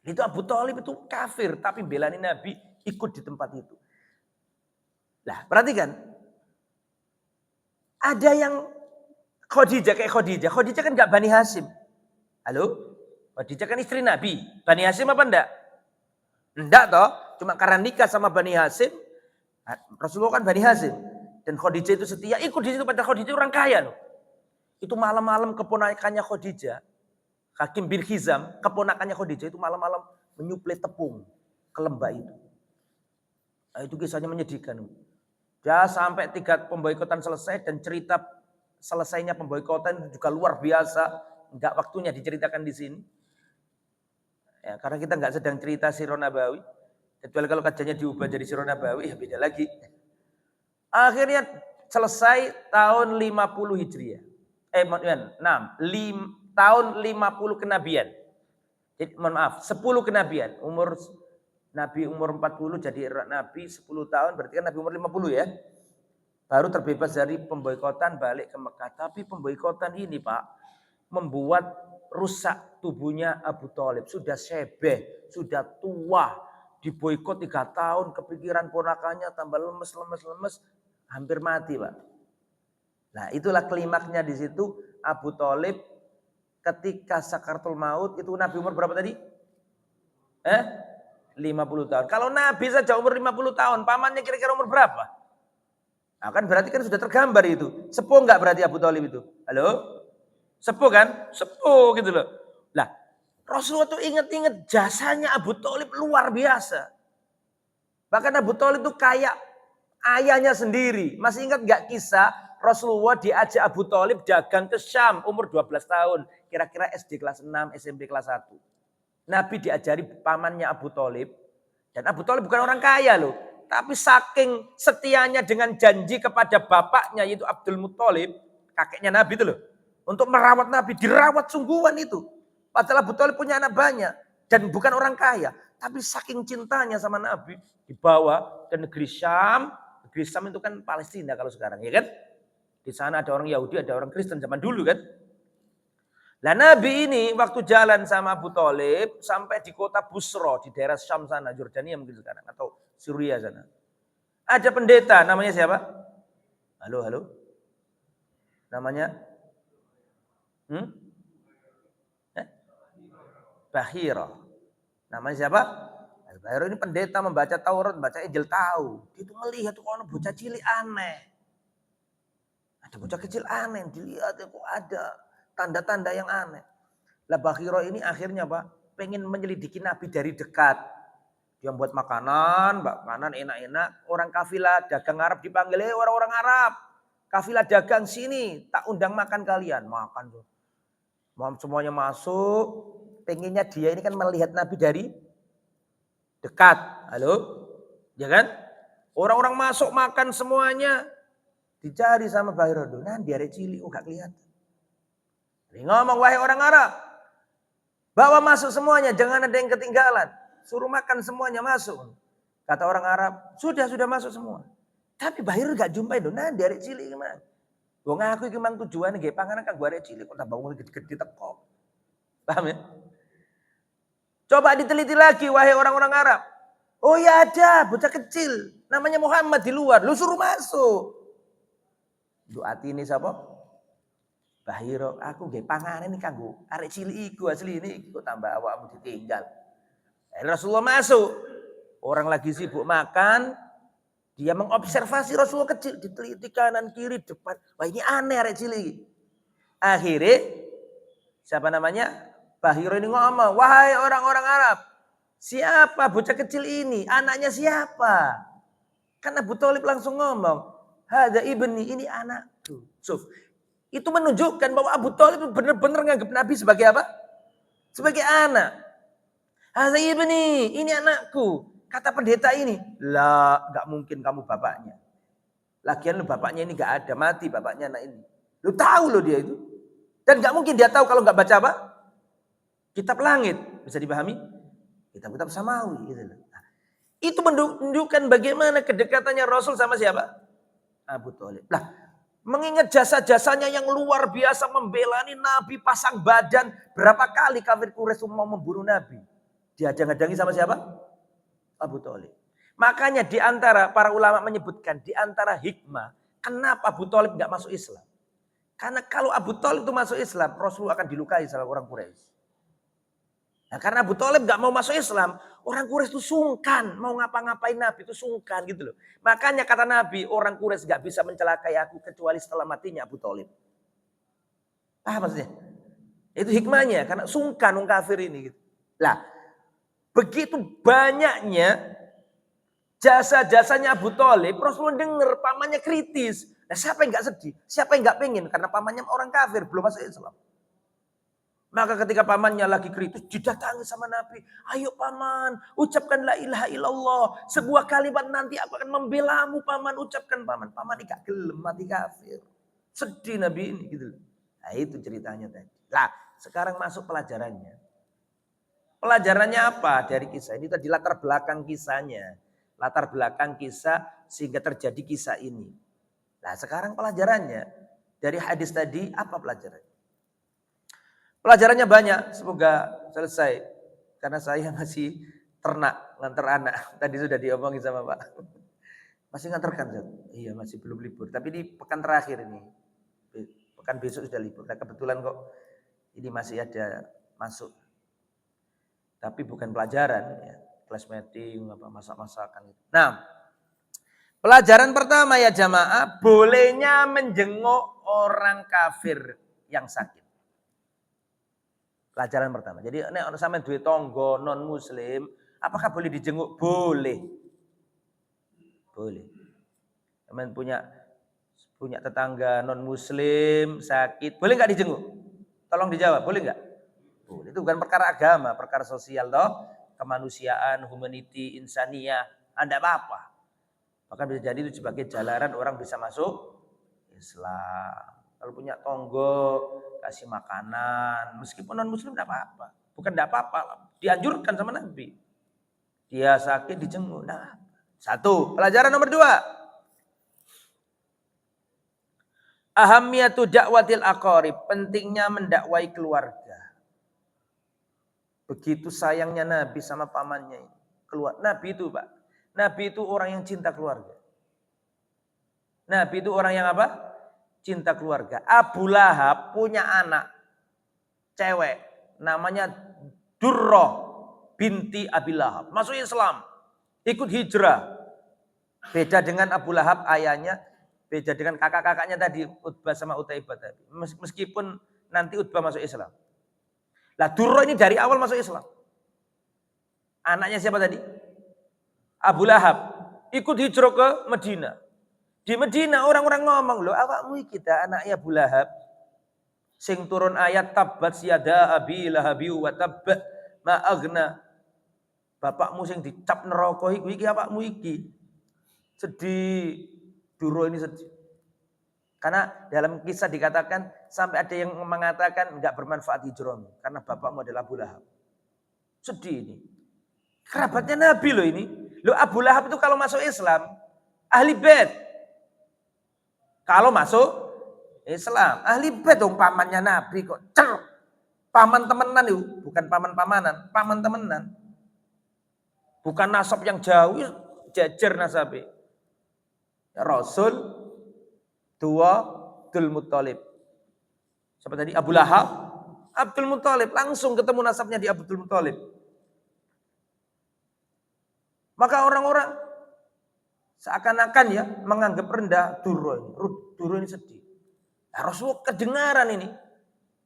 Itu Abu Thalib itu kafir, tapi belani Nabi ikut di tempat itu. Nah, perhatikan. Ada yang Khadijah kayak Khadijah. Khadijah kan gak Bani Hasyim. Halo? Khadijah kan istri Nabi. Bani Hasyim apa enggak? Enggak toh. Cuma karena nikah sama Bani Hasyim. Rasulullah kan Bani Hasyim. Dan Khadijah itu setia ikut di situ. Padahal Khadijah orang kaya loh. Itu malam-malam keponakannya Khadijah. Hakim bin Hizam. Keponakannya Khadijah itu malam-malam menyuplai tepung ke lembah itu. Nah, itu kisahnya menyedihkan. Ya sampai 3 pemboikotan selesai dan cerita selesainya pemboikotan juga luar biasa. Enggak waktunya diceritakan di sini. Ya, karena kita enggak sedang cerita Sirah Nabawi. Kecuali kalau kajiannya diubah jadi Sirah Nabawi ya beda lagi. Akhirnya selesai tahun 50 Hijriah. Tahun 50 kenabian. Jadi, mohon maaf, 10 kenabian. Nabi umur 40 jadi Nabi 10 tahun berarti kan Nabi umur 50 ya. Baru terbebas dari pemboikotan balik ke Mekah. Tapi pemboikotan ini, Pak, membuat rusak tubuhnya Abu Thalib. Sudah syebeh, sudah tua. Diboikot 3 tahun, kepikiran ponakannya tambah lemes. Hampir mati, Pak. Nah, itulah klimaknya di situ. Abu Thalib ketika sakaratul maut, itu Nabi umur berapa tadi? 50 tahun. Kalau Nabi saja umur 50 tahun, pamannya kira-kira umur berapa? Nah, kan berarti kan sudah tergambar itu. Sepuh enggak berarti Abu Thalib itu? Halo? Sepuh kan? Sepuh gitu loh. Lah, Rasulullah tuh ingat-ingat jasanya Abu Thalib luar biasa. Bahkan Abu Thalib tuh kayak ayahnya sendiri. Masih ingat enggak kisah Rasulullah diajak Abu Thalib dagang ke Syam umur 12 tahun. Kira-kira SD kelas 6, SMP kelas 1. Nabi diajari pamannya Abu Thalib. Dan Abu Thalib bukan orang kaya loh. Tapi saking setianya dengan janji kepada bapaknya yaitu Abdul Muthalib. Kakeknya Nabi itu loh. Untuk merawat Nabi. Dirawat sungguhan itu. Padahal Abu Thalib punya anak banyak. Dan bukan orang kaya. Tapi saking cintanya sama Nabi. Dibawa ke negeri Syam. Negeri Syam itu kan Palestina kalau sekarang. Ya kan? Di sana ada orang Yahudi, ada orang Kristen zaman dulu kan. Nah Nabi ini waktu jalan sama Abu Thalib sampai di kota Busra di daerah Syam sana, Yordania mungkin sekarang atau Syria sana. Ada pendeta namanya siapa? Halo, halo. Namanya? Bahira. Namanya siapa? Bahira ini pendeta membaca Taurat, membaca Injil tahu. Dia itu melihat kok ada bocah cilik aneh. Ada bocah kecil aneh, dilihat kok ada tanda-tanda yang aneh. Lah Bahira ini akhirnya Pak, pengen menyelidiki Nabi dari dekat. Dia buat makanan enak-enak. Orang kafilah dagang Arab dipanggil, orang-orang Arab. Kafilah dagang sini, tak undang makan kalian. Makan tuh. Semuanya masuk. Pengennya dia ini kan melihat Nabi dari dekat. Halo? Ya kan? Orang-orang masuk makan semuanya. Dicari sama Bahira. Nah dia ada cilik, gak kelihatan. Dia ngomong, wahai orang Arab. Bawa masuk semuanya, jangan ada yang ketinggalan. Suruh makan semuanya masuk. Kata orang Arab, sudah masuk semua. Tapi Bahira gak jumpai. Nah dia ada cilik gimana? Gue ngaku iki mang tujuane nggih panganan kang gue arek cilik kok tambah wong gede-gede teko. Paham ya? Coba diteliti lagi wahai orang-orang Arab. Oh ya ada bocah kecil namanya Muhammad di luar, lu suruh masuk. Doa ini siapa? Bahira, aku nggih panganan iki kanggo arek cilik iku asli ini kok tambah awakmu ditinggal. Rasulullah masuk. Orang lagi sibuk makan, dia mengobservasi Rasulullah kecil, diteliti kanan kiri depan. Wah ini aneh arek cilik. Akhirnya siapa namanya? Bahira ini ngomong, wahai orang-orang Arab, siapa bocah kecil ini? Anaknya siapa? Kan Abu Thalib langsung ngomong, hadza ibni, ini anakku. Itu menunjukkan bahwa Abu Thalib benar-benar nganggap Nabi sebagai apa? Sebagai anak. Hadza ibni, ini anakku. Kata pendeta ini, lah gak mungkin kamu bapaknya. Lagian lu bapaknya ini gak ada, mati bapaknya anak ini. Lu tahu lo dia itu. Dan gak mungkin dia tahu kalau gak baca apa? Kitab langit. Bisa dipahami? Kitab-kitab samawi. Gitu. Nah, itu menunjukkan bagaimana kedekatannya Rasul sama siapa? Abu Thalib. Lah, mengingat jasa-jasanya yang luar biasa membelani Nabi, pasang badan. Berapa kali kafir Quraisy mau membunuh Nabi? Dihadang-hadangi sama siapa? Abu Thalib. Makanya di antara para ulama menyebutkan di antara hikmah kenapa Abu Thalib enggak masuk Islam? Karena kalau Abu Thalib itu masuk Islam, Rasul akan dilukai sama orang Quraisy. Nah, karena Abu Thalib enggak mau masuk Islam, orang Quraisy itu sungkan mau ngapa-ngapain Nabi itu sungkan gitu loh. Makanya kata Nabi, orang Quraisy enggak bisa mencelakai aku kecuali setelah matinya Abu Thalib. Paham maksudnya? Itu hikmahnya karena sungkan orang kafir ini gitu. Lah, begitu banyaknya jasa-jasanya Abu Thalib, Rasulullah dengar pamannya kritis. Nah, siapa yang enggak sedih? Siapa yang enggak pengen? Karena pamannya orang kafir, belum masuk Islam. Maka ketika pamannya lagi kritis, didatangi sama Nabi. Ayo paman, ucapkan la ilaha illallah. Sebuah kalimat nanti aku akan membelamu paman. Ucapkan paman. Paman ini gak gelem, mati kafir. Sedih Nabi ini gitu. Nah itu ceritanya tadi. Lah sekarang masuk pelajarannya. Pelajarannya apa dari kisah ini? Tadi latar belakang kisahnya. Latar belakang kisah sehingga terjadi kisah ini. Nah sekarang pelajarannya. Dari hadis tadi apa pelajarannya? Pelajarannya banyak, semoga selesai. Karena saya masih ternak, nganter anak. Tadi sudah diomongin sama Pak. Masih nganterkan, Zat? Iya masih belum libur. Tapi di pekan terakhir ini, pekan besok sudah libur. Nah, kebetulan kok ini masih ada masuk. Tapi bukan pelajaran, ya. Class meeting, apa masak-masakan. Nah, pelajaran pertama ya jamaah, bolehnya menjenguk orang kafir yang sakit. Pelajaran pertama. Jadi nek ono sampean duwe tangga non muslim, apakah boleh dijenguk? Boleh. Boleh. Sampean punya punya tetangga non-muslim, sakit, boleh nggak dijenguk? Tolong dijawab, boleh nggak? Boleh. Itu bukan perkara agama, perkara sosial toh, kemanusiaan, humanity, insaniyah, Anda apa-apa. Bahkan bisa jadi itu sebagai jalanan orang bisa masuk Islam. Kalau punya tonggo, kasih makanan, meskipun non-muslim tidak apa-apa. Bukan tidak apa-apa, dianjurkan sama Nabi. Dia sakit dijenguk. Nah, satu, pelajaran nomor 2. Ahamiyatu dakwatil aqarib, pentingnya mendakwai keluarga. Begitu sayangnya Nabi sama pamannya ini. Nabi itu, Pak. Nabi itu orang yang cinta keluarga. Nabi itu orang yang apa? Cinta keluarga. Abu Lahab punya anak cewek namanya Durrah binti Abi Lahab. Masuk Islam. Ikut hijrah. Beda dengan Abu Lahab ayahnya, beda dengan kakak-kakaknya tadi, Utbah sama Utaibah tadi. Meskipun nanti Utbah masuk Islam. Lah Durrah ini dari awal masuk Islam. Anaknya siapa tadi? Abu Lahab. Ikut hijrah ke Medina. Di Medina orang-orang ngomong, loh awakmu kita anaknya Abu Lahab. Sing turun ayat tabbat yada abi lahabi wa tabba ma agna. Bapakmu sing dicap neraka iki awakmu iki. Sedih. Durrah ini sedih. Karena dalam kisah dikatakan sampai ada yang mengatakan enggak bermanfaat hijrahmu karena bapakmu adalah Abu Lahab. Sedih ini. Kerabatnya Nabi loh ini. Loh Abu Lahab itu kalau masuk Islam ahli bait. Kalau masuk Islam, ahli bait dong, pamannya Nabi kok. Paman temenan itu, bukan paman-pamanan, paman temenan. Bukan nasab yang jauh, jajar nasabnya. Rasul dua Abdul Muttalib. Siapa tadi? Abu Lahab, Abdul Muttalib. Langsung ketemu nasabnya di Abdul Muttalib. Maka orang-orang seakan-akan ya menganggap rendah Durrah ini. Durrah ini sedih. Nah, Rasulullah kedengaran ini.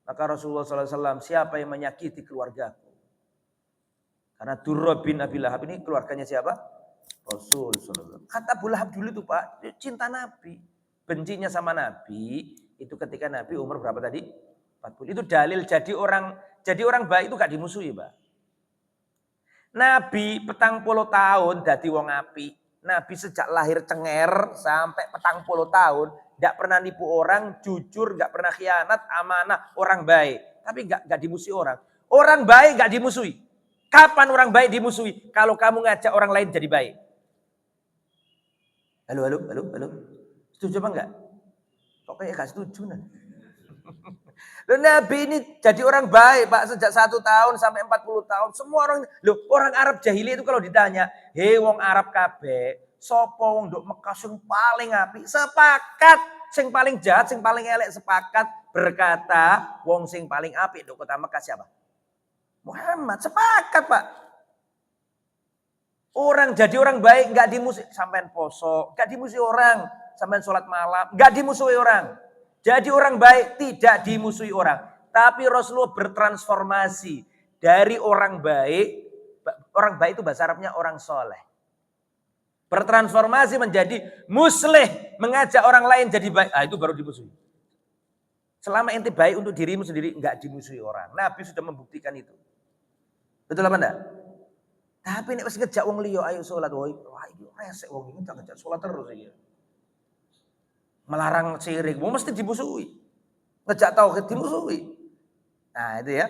Maka Rasulullah SAW, siapa yang menyakiti keluargaku? Karena Durrah bin Abi Lahab ini keluarganya siapa? Rasul SAW. Kata Abu Lahab dulu itu Pak, cinta Nabi. Bencinya sama Nabi, itu ketika Nabi umur berapa tadi? 40. Itu dalil jadi orang baik itu gak dimusuhi Pak. Nabi 40 tahun dadi wong apik. Nabi sejak lahir cenger sampai 40 tahun tidak pernah nipu orang, jujur, nggak pernah khianat, amanah, orang baik. Tapi nggak dimusuhi orang. Orang baik nggak dimusuhi. Kapan orang baik dimusuhi? Kalau kamu ngajak orang lain jadi baik. Halo. Setuju apa enggak? Pokoknya nggak setuju nanti. Nabi ini jadi orang baik Pak sejak 1 tahun sampai 40 tahun. Semua orang Arab jahiliyah itu kalau ditanya, hei wong Arab kabeh, sopo wong nduk Mekah sing paling apik? Sepakat, sing paling jahat, sing paling elek sepakat berkata, wong sing paling apik nduk kota Mekah siapa? Muhammad, sepakat Pak. Orang jadi orang baik enggak dimusuhi, sampean poso, enggak dimusuhi orang, sampean sholat malam, enggak dimusuhi orang. Jadi orang baik tidak dimusuhi orang. Tapi Rasulullah bertransformasi dari orang baik itu bahasa Arabnya orang soleh. Bertransformasi menjadi muslih, mengajak orang lain jadi baik. Itu baru dimusuhi. Selama ente baik untuk dirimu sendiri, enggak dimusuhi orang. Nabi sudah membuktikan itu. Betul apa enggak? Tapi nek wis ngejak wong liya ayo salat, wah iki resek wong iki ngejak salat terus iki. Melarang syirik, mesti dimusuhi. Ngejak tauhid dimusuhi. Nah itu ya.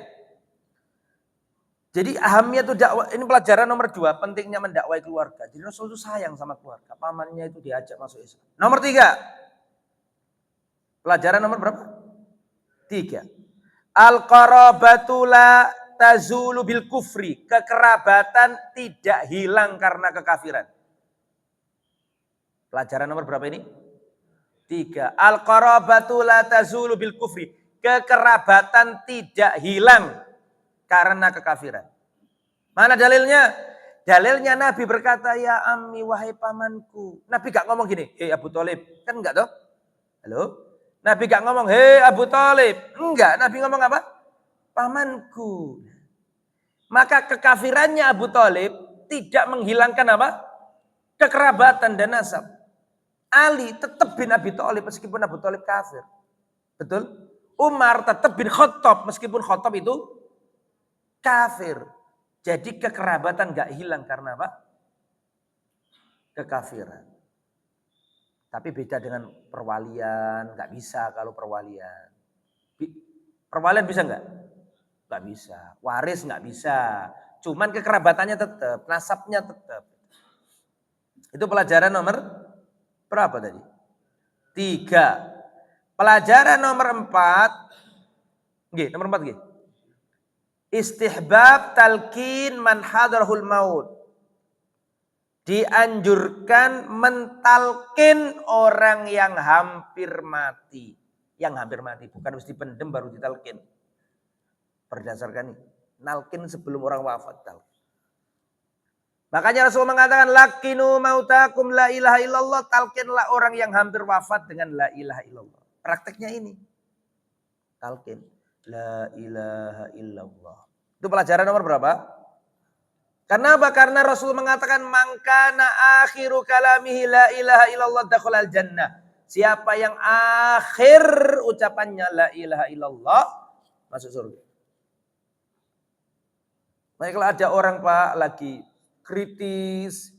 Jadi ahamiyatu dakwah, ini pelajaran nomor 2, pentingnya mendakwai keluarga. Jadi Rasul itu sayang sama keluarga, pamannya itu diajak masuk Islam. Nomor 3. Pelajaran nomor berapa? 3. Al-qarabatu la tazulu bil kufri. Kekerabatan tidak hilang karena kekafiran. Pelajaran nomor berapa ini? 3. Al-qarabatu la tazulu bil kufri. Kekerabatan tidak hilang karena kekafiran. Mana dalilnya? Dalilnya Nabi berkata, ya ammi wahai pamanku. Nabi gak ngomong gini, hei Abu Thalib. Kan enggak toh? Halo? Nabi gak ngomong, hei Abu Thalib. Enggak, Nabi ngomong apa? Pamanku. Maka kekafirannya Abu Thalib tidak menghilangkan apa? Kekerabatan dan nasab. Ali tetap bin Abi Thalib meskipun Abu Thalib kafir. Betul? Umar tetap bin Khattab meskipun Khattab itu kafir. Jadi kekerabatan gak hilang karena apa? Kekafiran. Tapi beda dengan perwalian, gak bisa kalau perwalian. Perwalian bisa nggak? Nggak bisa. Waris nggak bisa. Cuman kekerabatannya tetap, nasabnya tetap. Itu pelajaran nomor berapa tadi? 3. Pelajaran nomor 4. Nggih, nomor 4 nggih. Istihbab talqin man hadarahul maut. Dianjurkan mentalkin orang yang hampir mati. Yang hampir mati, bukan mesti pendem baru ditalkin. Berdasarkan ini, nalkin sebelum orang wafat. Makanya Rasul mengatakan lakinu mautakum la ilaha illallah, talkinlah orang yang hampir wafat dengan la ilaha illallah. Prakteknya ini. Talkin la ilaha illallah. Itu pelajaran nomor berapa? Kenapa? Karena Rasul mengatakan mangkana akhiru kalamihi la ilaha illallah dakhalal jannah. Siapa yang akhir ucapannya la ilaha illallah masuk surga. Nah, kalau ada orang Pak lagi kritis,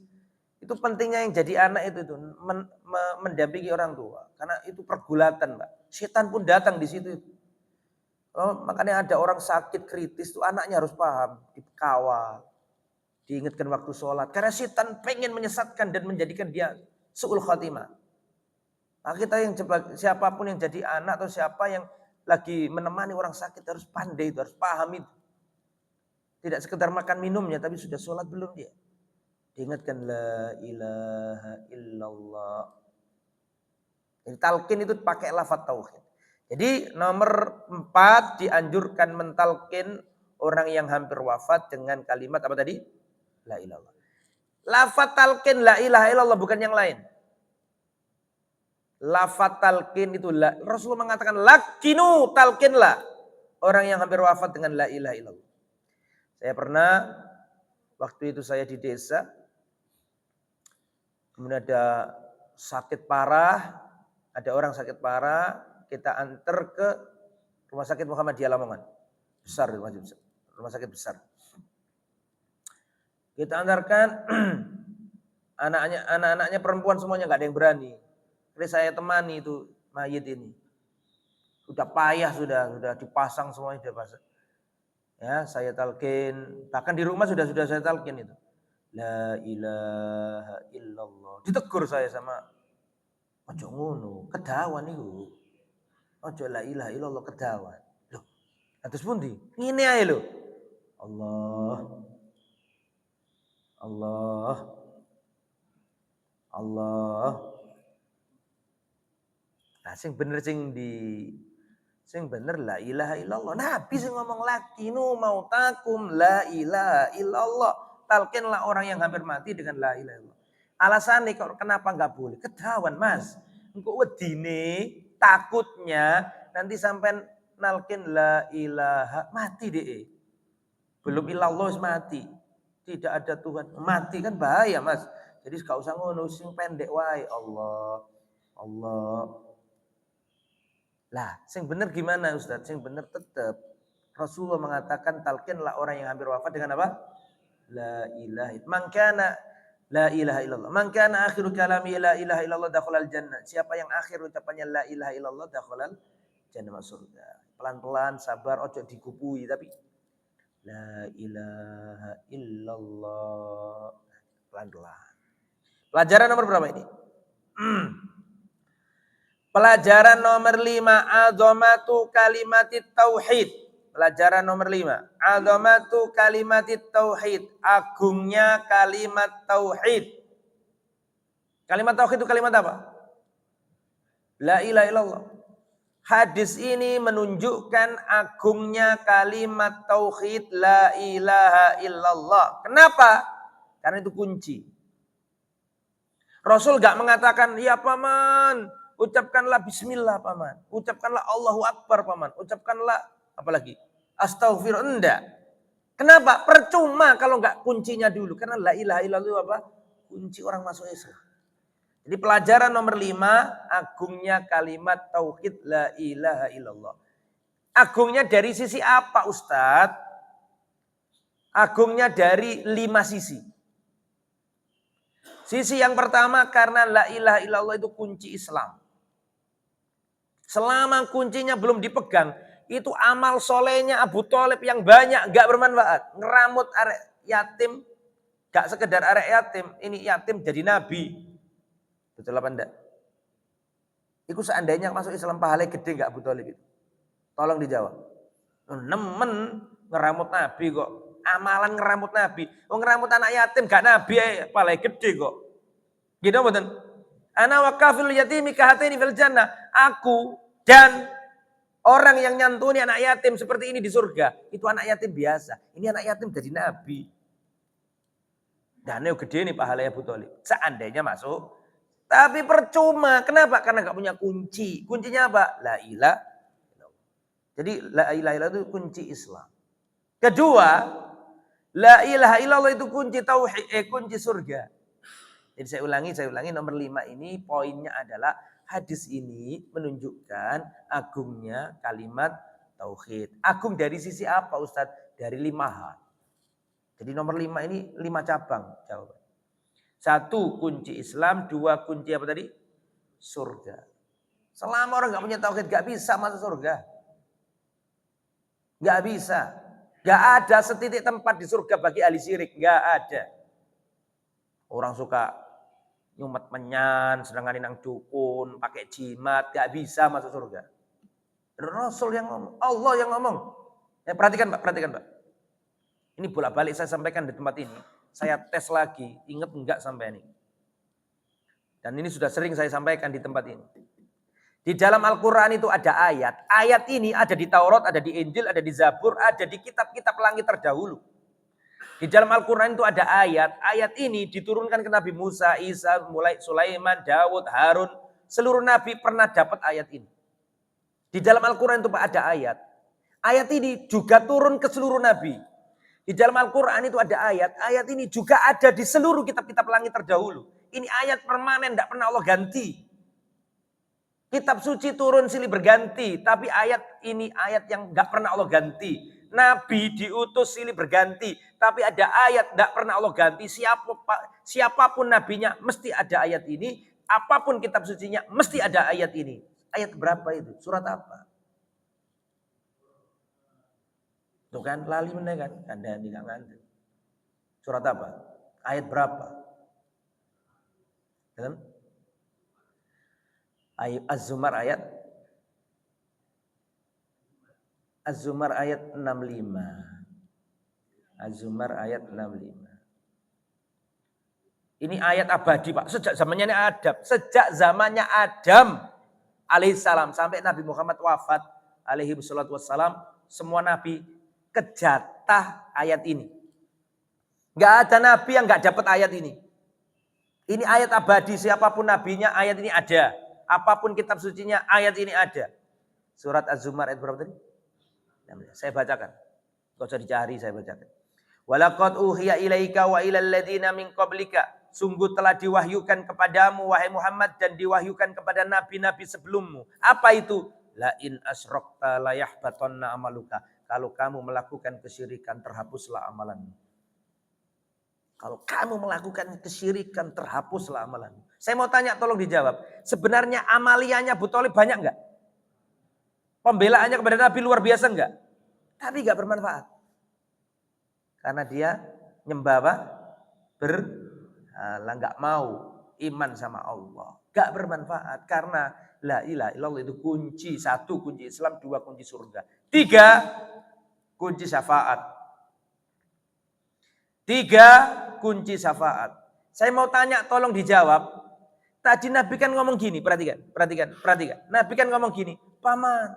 itu pentingnya yang jadi anak itu mendampingi orang tua. Karena itu pergulatan Pak. Setan pun datang di situ. Makanya ada orang sakit kritis itu anaknya harus paham, dikawal, diingatkan waktu sholat. Karena setan pengen menyesatkan dan menjadikan dia su'ul khatimah. Nah, kita yang siapapun yang jadi anak atau siapa yang lagi menemani orang sakit harus pandai itu, harus paham itu. Tidak sekedar makan minumnya, tapi sudah sholat belum dia. Diingatkan la ilaha illallah. Jadi talqin itu pakai lafaz tauhid. Jadi nomor 4 dianjurkan mentalkin orang yang hampir wafat dengan kalimat apa tadi? La ilallah. Lafaz talqin la ilaha illallah bukan yang lain. Lafaz talqin itu Rasulullah mengatakan lakinu talqinlah orang yang hampir wafat dengan la ilaha illallah. Saya pernah waktu itu saya di desa, kemudian ada sakit parah, ada orang sakit parah, kita antar ke rumah sakit Muhammadiyah Lamongan, besar rumah sakit besar. Kita antarkan anak-anaknya perempuan semuanya nggak ada yang berani. Jadi saya temani itu mayit ini, sudah payah sudah dipasang semuanya sudah pasang. Ya, saya talqin, bahkan di rumah sudah saya talqin itu. La ilaha illallah. Ditegur saya sama ojo ngono, kedawan niku. Ojo la ilaha illallah kedawan. Loh, atus pundi? Ngene ae lho. Allah. Allah. Allah. Nah, sing bener sing bener la ilaha illallah. Nabi sing ngomong lakinu mautakum la ilaha illallah. Talkinlah orang yang hampir mati dengan la ilaha illallah. Alasannya kenapa enggak boleh? Kedawan Mas. Engko wedine takutnya nanti sampai nalkin la ilaha mati deh. Belum illallah mati. Tidak ada Tuhan. Mati kan bahaya Mas. Jadi enggak usah ngono sing pendek wae. Allah. Allah. Lah, sing bener gimana Ustaz? Sing bener tetap Rasulullah mengatakan talqinlah orang yang hampir wafat dengan apa? La ilaha illallah. Man kana la ilaha illallah. Man kana akhiru kalami la ilaha illallah dakhalal jannah. Siapa yang akhir ucapannya la ilaha illallah dakhalal jannah, masuk surga. Pelan-pelan sabar, ojo digupui tapi la ilaha illallah. Pelan-pelan. Pelajaran nomor berapa ini? Pelajaran nomor 5, azamatu kalimatit tauhid. Pelajaran nomor 5, azamatu kalimatit tauhid. Agungnya kalimat tauhid. Kalimat tauhid itu kalimat apa? La ilaha illallah. Hadis ini menunjukkan agungnya kalimat tauhid la ilaha illallah. Kenapa? Karena itu kunci. Rasul gak mengatakan, ya paman, ucapkanlah bismillah paman. Ucapkanlah Allahu Akbar paman. Ucapkanlah apalagi astaghfirullah. Enggak. Kenapa? Percuma kalau enggak kuncinya dulu. Karena la ilaha illallah apa? Kunci orang masuk Islam. Jadi pelajaran nomor 5, agungnya kalimat tauhid la ilaha illallah. Agungnya dari sisi apa Ustadz? Agungnya dari 5 sisi. Sisi yang pertama karena la ilaha illallah itu kunci Islam. Selama kuncinya belum dipegang, itu amal solehnya Abu Thalib yang banyak gak bermanfaat. Ngeramut arek yatim, gak sekedar arek yatim, ini yatim jadi nabi. Betul apa enggak? Itu seandainya masuk Islam pahalanya gede enggak Abu Thalib itu? Tolong dijawab. Nemen ngeramut nabi kok. Amalan ngeramut nabi. Oh ngeramut anak yatim gak nabi pahalanya gede kok. Gitu betul? Ana wakafil yatimi kahatini fil jannah. Aku dan orang yang nyantuni anak yatim seperti ini di surga. Itu anak yatim biasa. Ini anak yatim jadi nabi. Dan gede nih pahalanya Abu Thalib. Seandainya masuk. Tapi percuma. Kenapa? Karena gak punya kunci. Kuncinya apa? La ilaha illallah. Jadi la ilaha illallah itu kunci Islam. Kedua, la ilaha illallah itu kunci tauhid, kunci surga. Jadi saya ulangi nomor 5 ini poinnya adalah hadis ini menunjukkan agungnya kalimat tauhid. Agung dari sisi apa Ustadz? Dari 5 hal. Jadi nomor 5 ini 5 cabang jawaban. 1 kunci Islam, 2 kunci apa tadi? Surga. Selama orang gak punya tauhid gak bisa masuk surga. Gak bisa. Gak ada setitik tempat di surga bagi ahli syirik. Gak ada. Orang suka nyumet menyan, sedangkan nang dukun, pakai jimat, gak bisa masuk surga. Rasul yang ngomong, Allah yang ngomong. Perhatikan Pak. Ini bolak-balik saya sampaikan di tempat ini. Saya tes lagi, ingat enggak sampai ini. Dan ini sudah sering saya sampaikan di tempat ini. Di dalam Al-Quran itu ada ayat. Ayat ini ada di Taurat, ada di Injil, ada di Zabur, ada di kitab-kitab langit terdahulu. Di dalam Al-Quran itu ada ayat. Ayat ini diturunkan ke Nabi Musa, Isa, mulai Sulaiman, Daud, Harun. Seluruh Nabi pernah dapat ayat ini. Di dalam Al-Quran itu ada ayat. Ayat ini juga turun ke seluruh Nabi. Di dalam Al-Quran itu ada ayat. Ayat ini juga ada di seluruh kitab-kitab langit terdahulu. Ini ayat permanen, tidak pernah Allah ganti. Kitab suci turun silih berganti. Tapi ayat ini ayat yang tidak pernah Allah ganti. Nabi diutus silih berganti. Tapi ada ayat tidak pernah Allah ganti. Siapapun nabinya mesti ada ayat ini. Apapun kitab sucinya mesti ada ayat ini. Ayat berapa itu? Surat apa? Tuh kan lali mana kan? Kandani gak ngantuk. Surat apa? Ayat berapa? Kan? Ayat Az-Zumar ayat Az-Zumar ayat 65. Az-Zumar ayat 65. Ini ayat abadi Pak. Sejak zamannya Adam. Sejak zamannya Adam alaihissalam sampai Nabi Muhammad wafat alaihi wassalatu wassalam. Semua Nabi kejatah ayat ini. Gak ada Nabi yang gak dapat ayat ini. Ini ayat abadi. Siapapun nabinya ayat ini ada. Apapun kitab sucinya ayat ini ada. Surat Az-Zumar ayat berapa tadi? Saya bacakan. Gak usah dicari, saya bacakan. Walaqad uhiya ilaika wa ilal ladzina min qablika. Sungguh telah diwahyukan kepadamu wahai Muhammad dan diwahyukan kepada nabi-nabi sebelummu. Apa itu? La in asyraqta la yahbatanna amaluka. Kalau kamu melakukan kesyirikan terhapuslah amalanmu. Kalau kamu melakukan kesyirikan terhapuslah amalanmu. Saya mau tanya tolong dijawab. Sebenarnya amaliyahnya Abu Thalib banyak enggak? Pembelaannya kepada Nabi luar biasa enggak? Tapi enggak bermanfaat. Karena dia nyembah apa? Enggak mau iman sama Allah. Enggak bermanfaat karena la ilaha illallah itu kunci. 1 kunci Islam, 2 kunci surga. 3 kunci syafaat. 3 kunci syafaat. Saya mau tanya tolong dijawab. Tadi Nabi kan ngomong gini, perhatikan. Nabi kan ngomong gini, paman,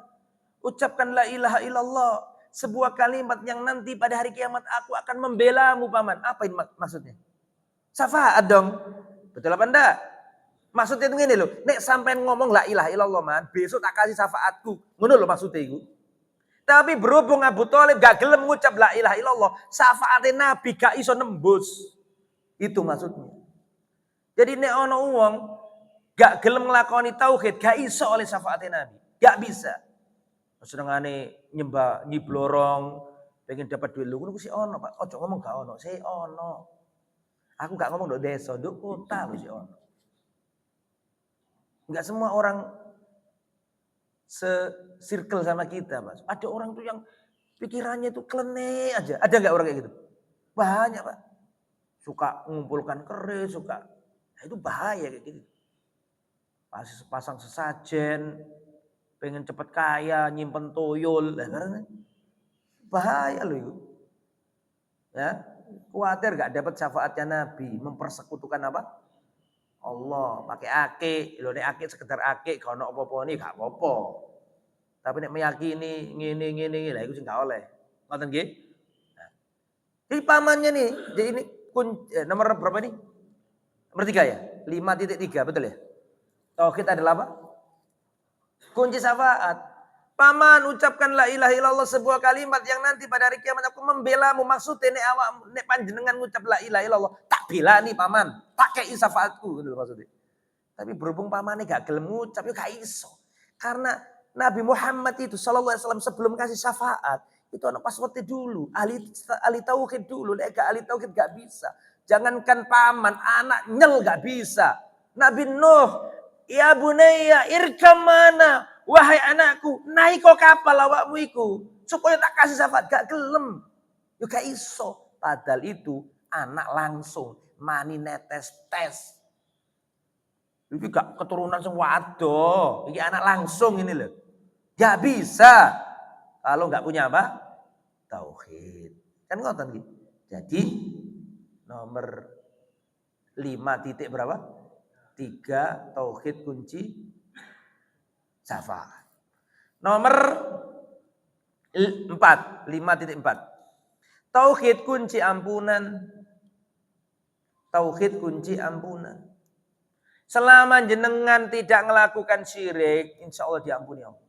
ucapkan la ilaha illallah, sebuah kalimat yang nanti pada hari kiamat aku akan membelamu paman. Apa ini maksudnya? Syafaat dong. Betul apa enggak? Maksudnya itu gini loh, nek sampai ngomong la ilaha illallah man, besok tak kasih syafaatku. Ngono loh maksudnya itu. Tapi berhubung Abu Thalib gak gelem ngucap la ilaha illallah, syafaatnya Nabi gak iso nembus. Itu maksudnya. Jadi nek ono wong gak gelem nglakoni tauhid, gak iso oleh syafaat Nabi. Gak bisa. Senengane nyembah nyiblorong, pengen dapat duit lu sih ono, Pak. Ojo ngomong gak ono, sih ono. Aku gak ngomong ndok desa, ndok kota sih ono. Enggak semua orang se-circle sama kita, Mas. Ada orang tuh yang pikirannya itu klene aja. Ada enggak orang kayak gitu? Banyak, Pak. Suka mengumpulkan keris, suka. Nah, itu bahaya kayak gitu. Pasang sesajen, pengen cepet kaya, nyimpen tuyul, nah, karena bahaya loh itu. Ya, khawatir gak dapat syafaatnya Nabi, mempersekutukan apa? Allah, pakai akik, lho nek akik sekedar akik, gak ono apa-apa nih, gak apa-apa. Tapi nek meyakini ngene, lah iku sing gak oleh. Ngoten nggih? Nah. Jadi pamannya nih, jadi ini nomor berapa nih? Nomor 3 ya? 5.3, betul ya? Tauhid adalah apa? Kunci syafaat. Paman ucapkan la ilaha illallah, sebuah kalimat yang nanti pada hari kiamat aku membelamu. Maksudnya nek awak nek panjenengan ngucap la ilaha illallah, tak bela nih paman, tak kei syafaatku gitu maksudnya. Tapi berhubung pamannya gak gelem ngucap ya gak iso. Karena Nabi Muhammad itu sallallahu alaihi wasallam sebelum kasih syafaat itu ada passwordnya dulu, ahli tauhid dulu. Nek gak ahli tauhid gak bisa. Jangankan paman, anak nyel gak bisa. Nabi Nuh, ya bunayya irkam mana, wahai anakku naik kok kapal awakmu iku supaya tak kasih syafaat, gak gelem. Yo gak iso. Padahal itu anak langsung mani netes tes. Iki gak keturunan sing waduh, iki anak langsung ini loh. Gak bisa kalau gak punya apa? Tauhid. Kan ngoten gitu. Jadi nomor 5 titik berapa? 3 tauhid kunci syafaat. Nomor 4, 5.4. Tauhid kunci ampunan. Tauhid kunci ampunan. Selama jenengan tidak melakukan syirik, insya Allah diampuni Allah.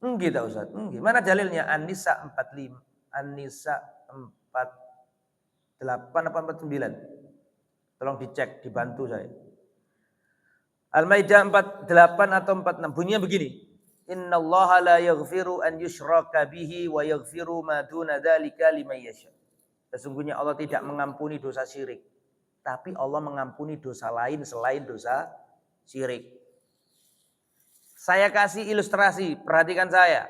Enggak tahu Ustaz. Mana dalilnya? An-Nisa 45. An-Nisa 48 apa 49? Tolong dicek, dibantu saya. Al-Maidah 48 atau 46. Bunyinya begini. Innallaha la yaghfiru an yushraka bihi wa yaghfiru ma duna dzalika liman yasha. Sesungguhnya Allah tidak mengampuni dosa syirik. Tapi Allah mengampuni dosa lain selain dosa syirik. Saya kasih ilustrasi, perhatikan saya.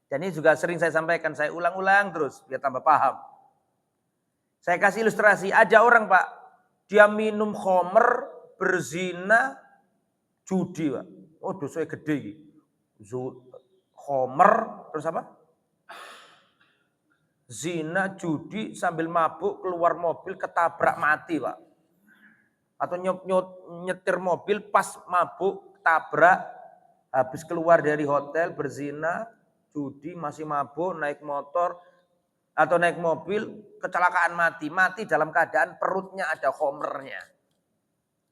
Dan ini juga sering saya sampaikan, saya ulang-ulang terus biar tambah paham. Saya kasih ilustrasi, ada orang Pak, dia minum khamr, berzina, judi Pak. Oh dosanya gede gitu. Khamr, terus apa? Zina, judi, sambil mabuk, keluar mobil, ketabrak mati Pak. Atau nyetir mobil pas mabuk, tabrak, habis keluar dari hotel, berzina, judi, masih mabuk, naik motor, atau naik mobil, kecelakaan mati. Mati dalam keadaan perutnya ada khamrnya.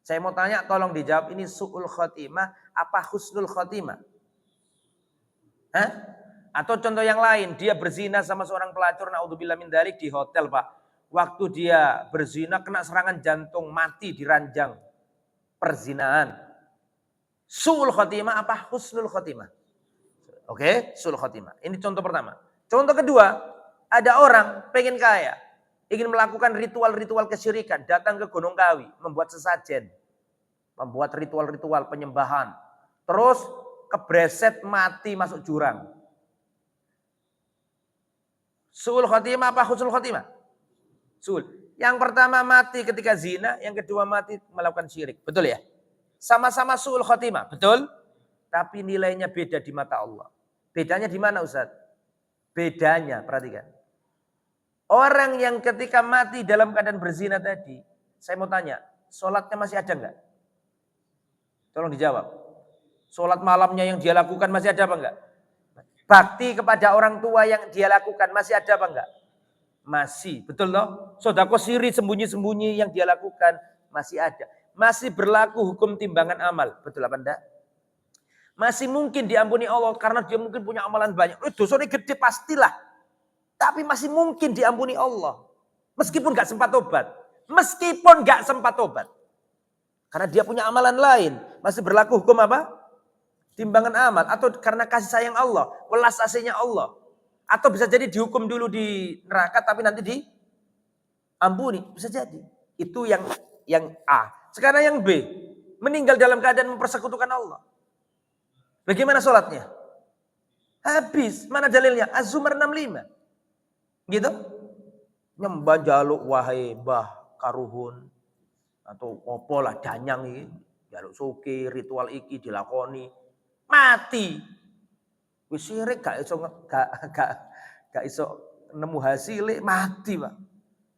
Saya mau tanya, tolong dijawab, ini su'ul khotimah apa husnul khotimah? Hah? Atau contoh yang lain, dia berzina sama seorang pelacur, naudzubillah min dzalik, di hotel Pak. Waktu dia berzina kena serangan jantung, mati di ranjang perzinahan. Su'ul khotimah apa husnul khotimah? Oke, su'ul khotimah. Ini contoh pertama. Contoh kedua, ada orang pengen kaya, ingin melakukan ritual-ritual kesyirikan, datang ke Gunung Kawi, membuat sesajen, membuat ritual-ritual penyembahan. Terus kebreset mati masuk jurang. Su'ul khotimah apa husnul khotimah? Su'ul. Yang pertama mati ketika zina, yang kedua mati melakukan syirik. Betul ya? Sama-sama su'ul khotimah, betul? Tapi nilainya beda di mata Allah. Bedanya di mana Ustaz? Bedanya, perhatikan. Orang yang ketika mati dalam keadaan berzina tadi, saya mau tanya, sholatnya masih ada enggak? Tolong dijawab. Sholat malamnya yang dia lakukan masih ada apa enggak? Bakti kepada orang tua yang dia lakukan masih ada apa enggak? Masih, betul loh. Sedekah siri sembunyi-sembunyi yang dia lakukan masih ada. Masih berlaku hukum timbangan amal, betul apa enggak? Masih mungkin diampuni Allah karena dia mungkin punya amalan banyak. Dosanya gede pastilah. Tapi masih mungkin diampuni Allah. Meskipun enggak sempat tobat. Meskipun enggak sempat tobat. Karena dia punya amalan lain. Masih berlaku hukum apa? Timbangan amal. Atau karena kasih sayang Allah. Welas asihnya Allah. Atau bisa jadi dihukum dulu di neraka tapi nanti diampuni. Bisa jadi. Itu yang A. Sekarang yang B. Meninggal dalam keadaan mempersekutukan Allah. Bagaimana sholatnya? Habis. Mana dalilnya? Az-Zumar 65. Gitu. Nyembah jaluk wahai bah karuhun. Atau opo lah danyang iki. Jaluk suki, ritual iki dilakoni. Mati. Wis syirik gak iso nemu hasil mati, Pak.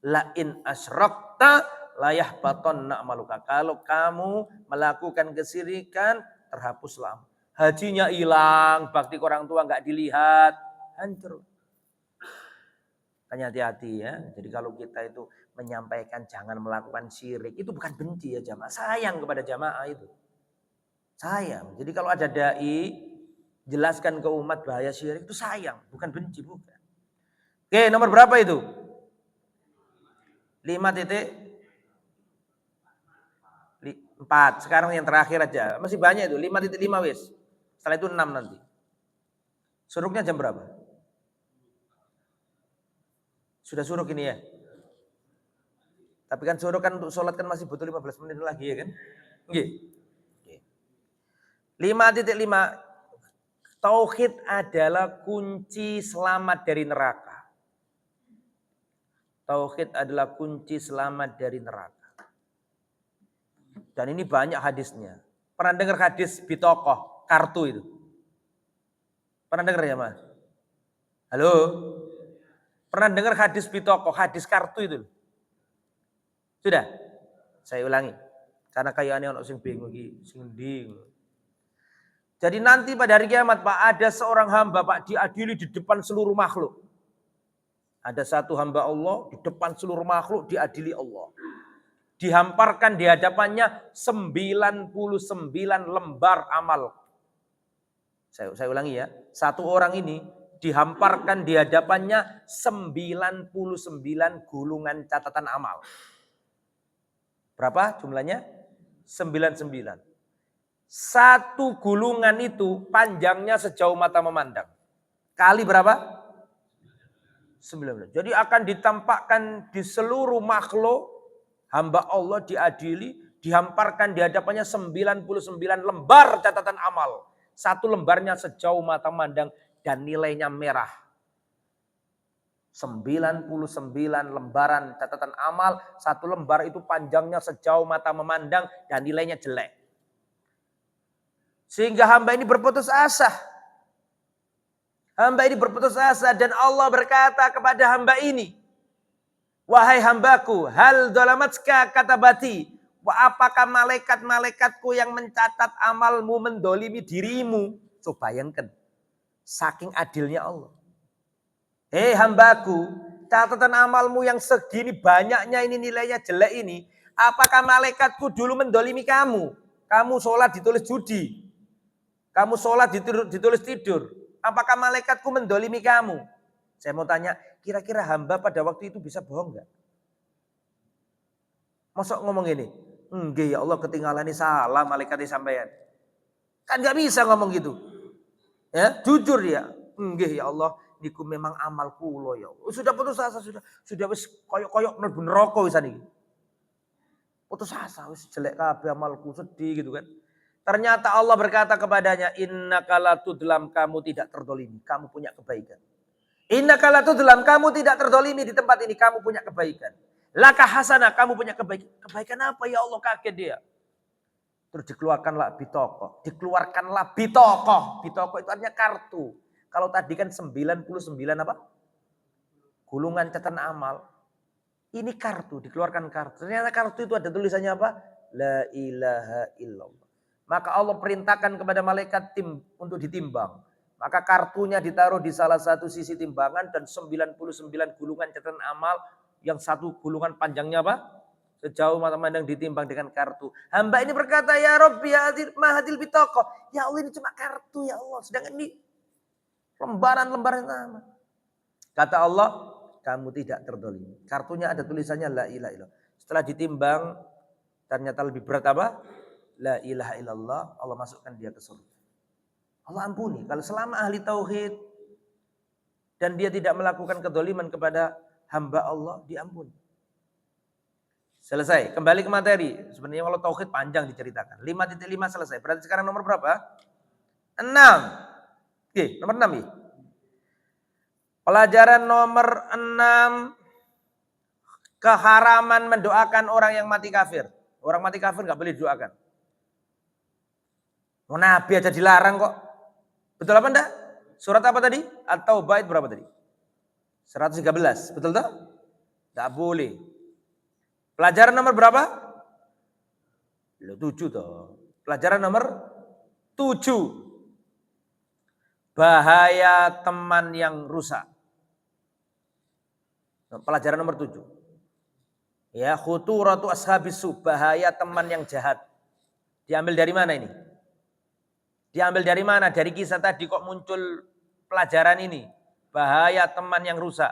La in asyrakta layah baton nak maluka. Kalau kamu melakukan kesirikan, terhapuslah. Hajinya hilang, bakti ke orang tua nggak dilihat, hancur. Tanya hati-hati ya. Jadi kalau kita itu menyampaikan jangan melakukan syirik, itu bukan benci ya jamaah. Sayang kepada jamaah itu. Sayang. Jadi kalau ada dai jelaskan ke umat bahaya syirik itu sayang, bukan benci, bukan. Oke, nomor berapa itu? 5.4. Sekarang yang terakhir aja. Masih banyak itu. 5.5 wis. Setelah itu 6 nanti. Suruknya jam berapa? Sudah suruk ini ya. Tapi kan suruk kan untuk sholat kan masih butuh 15 menit lagi ya kan. Oke. 5.5. Tauhid adalah kunci selamat dari neraka. Tauhid adalah kunci selamat dari neraka. Dan ini banyak hadisnya. Pernah dengar hadis bitokoh, kartu itu? Pernah dengar ya Mas? Halo? Pernah dengar hadis bitokoh, hadis kartu itu? Sudah? Saya ulangi. Karena kayaknya orang sing bingung sing ding. Jadi nanti pada hari kiamat Pak, ada seorang hamba Pak diadili di depan seluruh makhluk. Ada satu hamba Allah di depan seluruh makhluk diadili Allah. Dihamparkan di hadapannya 99 lembar amal. Saya ulangi ya. Satu orang ini dihamparkan di hadapannya 99 gulungan catatan amal. Berapa jumlahnya? 99. Satu gulungan itu panjangnya sejauh mata memandang. Kali berapa? 19. Jadi akan ditampakkan di seluruh makhluk hamba Allah diadili, dihamparkan di hadapannya 99 lembar catatan amal. Satu lembarnya sejauh mata memandang dan nilainya merah. 99 lembaran catatan amal, satu lembar itu panjangnya sejauh mata memandang dan nilainya jelek. Sehingga hamba ini berputus asa. Hamba ini berputus asa dan Allah berkata kepada hamba ini, wahai hambaku, hal dolamatska katabati, apakah malaikat-malaikatku yang mencatat amalmu mendolimi dirimu? Coba bayangkan, saking adilnya Allah. Hei hambaku, catatan amalmu yang segini banyaknya ini nilainya jelek ini, apakah malaikatku dulu mendolimi kamu? Kamu sholat ditulis judi, kamu sholat ditulis tidur. Apakah malaikatku mendolimi kamu? Saya mau tanya, kira-kira hamba pada waktu itu bisa bohong nggak? Masa ngomong gini, enggak ya Allah ketinggalan ini salah malaikatnya sampean. Kan nggak bisa ngomong gitu. Ya, jujur ya. Enggak ya Allah, niku memang amal kulo ya. Sudah putus asa, sudah wis koyok-koyok mlebu neraka wisan iki. Putus asa wis jelek kabeh amalku, sedih gitu kan. Ternyata Allah berkata kepadanya, innaka latudlam, kamu tidak terdolimi, kamu punya kebaikan. Innaka latudlam, kamu tidak terdolimi di tempat ini, kamu punya kebaikan. Laka hasanah, kamu punya kebaikan. Kebaikan apa ya Allah, kaget dia. Terus dikeluarkanlah bitokoh. Dikeluarkanlah bitokoh. Bitokoh itu artinya kartu. Kalau tadi kan 99 apa? Gulungan catatan amal. Ini kartu, dikeluarkan kartu. Ternyata kartu itu ada tulisannya apa? La ilaha illallah. Maka Allah perintahkan kepada malaikat tim untuk ditimbang. Maka kartunya ditaruh di salah satu sisi timbangan dan 99 gulungan catatan amal yang satu gulungan panjangnya apa? Sejauh mata memandang ditimbang dengan kartu. Hamba ini berkata, ya Rabbi ya mahadil bitaqah. Ya Allah ini cuma kartu ya Allah. Sedangkan ini lembaran-lembaran amal. Kata Allah, kamu tidak terdolimi. Kartunya ada tulisannya la ilaha illallah. Setelah ditimbang Ternyata lebih berat apa? La ilaha illallah, Allah masukkan dia ke surga. Allah ampuni. Kalau selama ahli tauhid dan dia tidak melakukan kedzaliman kepada hamba Allah, diampuni. Selesai. Kembali ke materi. Sebenarnya kalau tauhid panjang diceritakan. 5.5 selesai. Berarti sekarang nomor berapa? 6. Oke, nomor 6 ya. Pelajaran nomor 6. Keharaman mendoakan orang yang mati kafir. Orang mati kafir nggak boleh didoakan. Nabi aja dilarang kok. Betul apa enggak? Surat apa tadi? At-Taubah ayat berapa tadi? 113. Betul tak? Nggak boleh. Pelajaran nomor berapa? 7 toh. Pelajaran nomor 7. Bahaya teman yang rusak. Pelajaran nomor 7. Ya, khuturatu ashabis su, bahaya teman yang jahat. Diambil dari mana ini? Diambil dari mana? Dari kisah tadi kok muncul pelajaran ini. Bahaya teman yang rusak.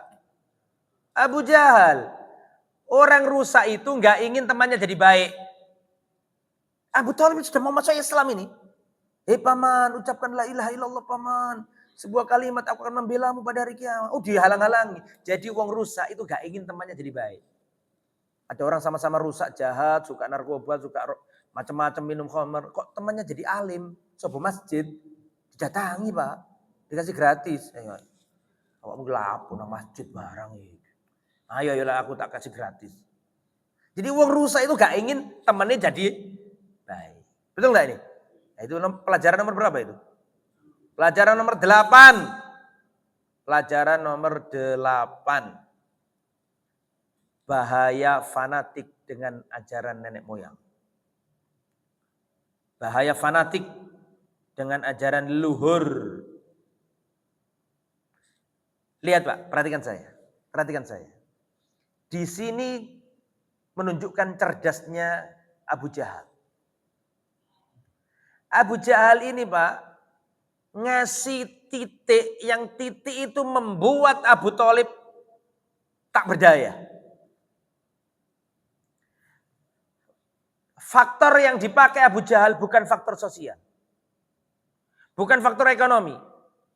Abu Jahal. Orang rusak itu nggak ingin temannya jadi baik. Abu Thalib sudah mau masuk Islam ini. Paman, ucapkan la ilaha illallah paman. Sebuah kalimat aku akan membelamu pada hari kiamat. Oh, dihalang-halangi. Jadi wong rusak itu nggak ingin temannya jadi baik. Ada orang sama-sama rusak, jahat, suka narkoba, suka macam-macam minum khamr. Kok temannya jadi alim, sebuah masjid, didatangi Pak, dikasih gratis. Awakmu lapo nang masjid barang itu. Ayo ayolah aku tak kasih gratis. Jadi uang rusak itu gak ingin temannya jadi baik. Betul gak ini? Nah, itu pelajaran nomor berapa itu? Pelajaran nomor 8. Pelajaran nomor 8. Bahaya fanatik dengan ajaran nenek moyang. Bahaya fanatik dengan ajaran leluhur. Lihat Pak, perhatikan saya. Perhatikan saya. Di sini menunjukkan cerdasnya Abu Jahal. Abu Jahal ini Pak, ngasih titik yang titik itu membuat Abu Thalib tak berdaya. Faktor yang dipakai Abu Jahal bukan faktor sosial. Bukan faktor ekonomi.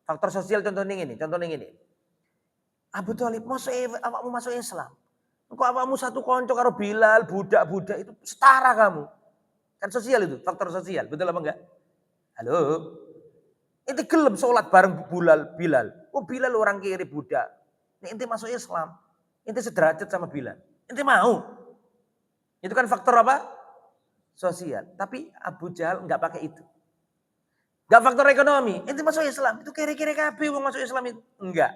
Faktor sosial contohnya ini. Abu Thalib, awakmu masuk Islam. Kok awakmu satu konco karo Bilal, budak-budak itu setara kamu. Kan sosial itu, faktor sosial. Betul apa enggak? Halo? Inti gelem sholat bareng Bilal. Oh Bilal orang kiri budak. Ini inti masuk Islam. Inti sederajat sama Bilal. Inti mau. Itu kan faktor apa? Sosial. Tapi Abu Jahal enggak pakai itu. Enggak faktor ekonomi. Inti masuk Islam. Itu kiri-kiri kabeh wong masuk Islam itu. Enggak.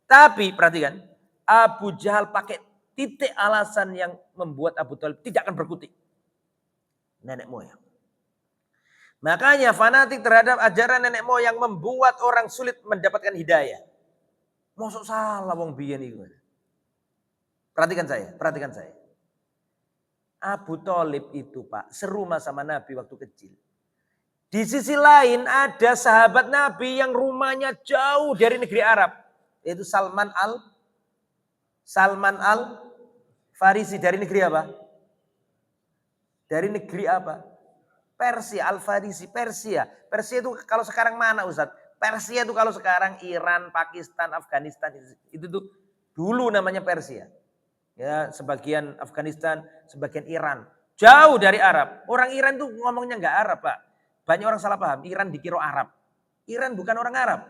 Tapi perhatikan. Abu Jahal pakai titik alasan yang membuat Abu Thalib tidak akan berkutik. Nenek moyang. Makanya fanatik terhadap ajaran nenek moyang membuat orang sulit mendapatkan hidayah. Mosok salah wong biyen iku. Perhatikan saya. Abu Thalib itu Pak, serumah sama Nabi waktu kecil. Di sisi lain ada sahabat Nabi yang rumahnya jauh dari negeri Arab. Yaitu Salman Al-Farisi. Dari negeri apa? Dari negeri apa? Persia, Al-Farisi, Persia. Persia itu kalau sekarang mana Ustaz? Persia itu kalau sekarang Iran, Pakistan, Afghanistan. Itu tuh dulu namanya Persia. Ya, sebagian Afghanistan, sebagian Iran. Jauh dari Arab. Orang Iran tuh ngomongnya nggak Arab Pak. Banyak orang salah paham. Iran dikira Arab. Iran bukan orang Arab.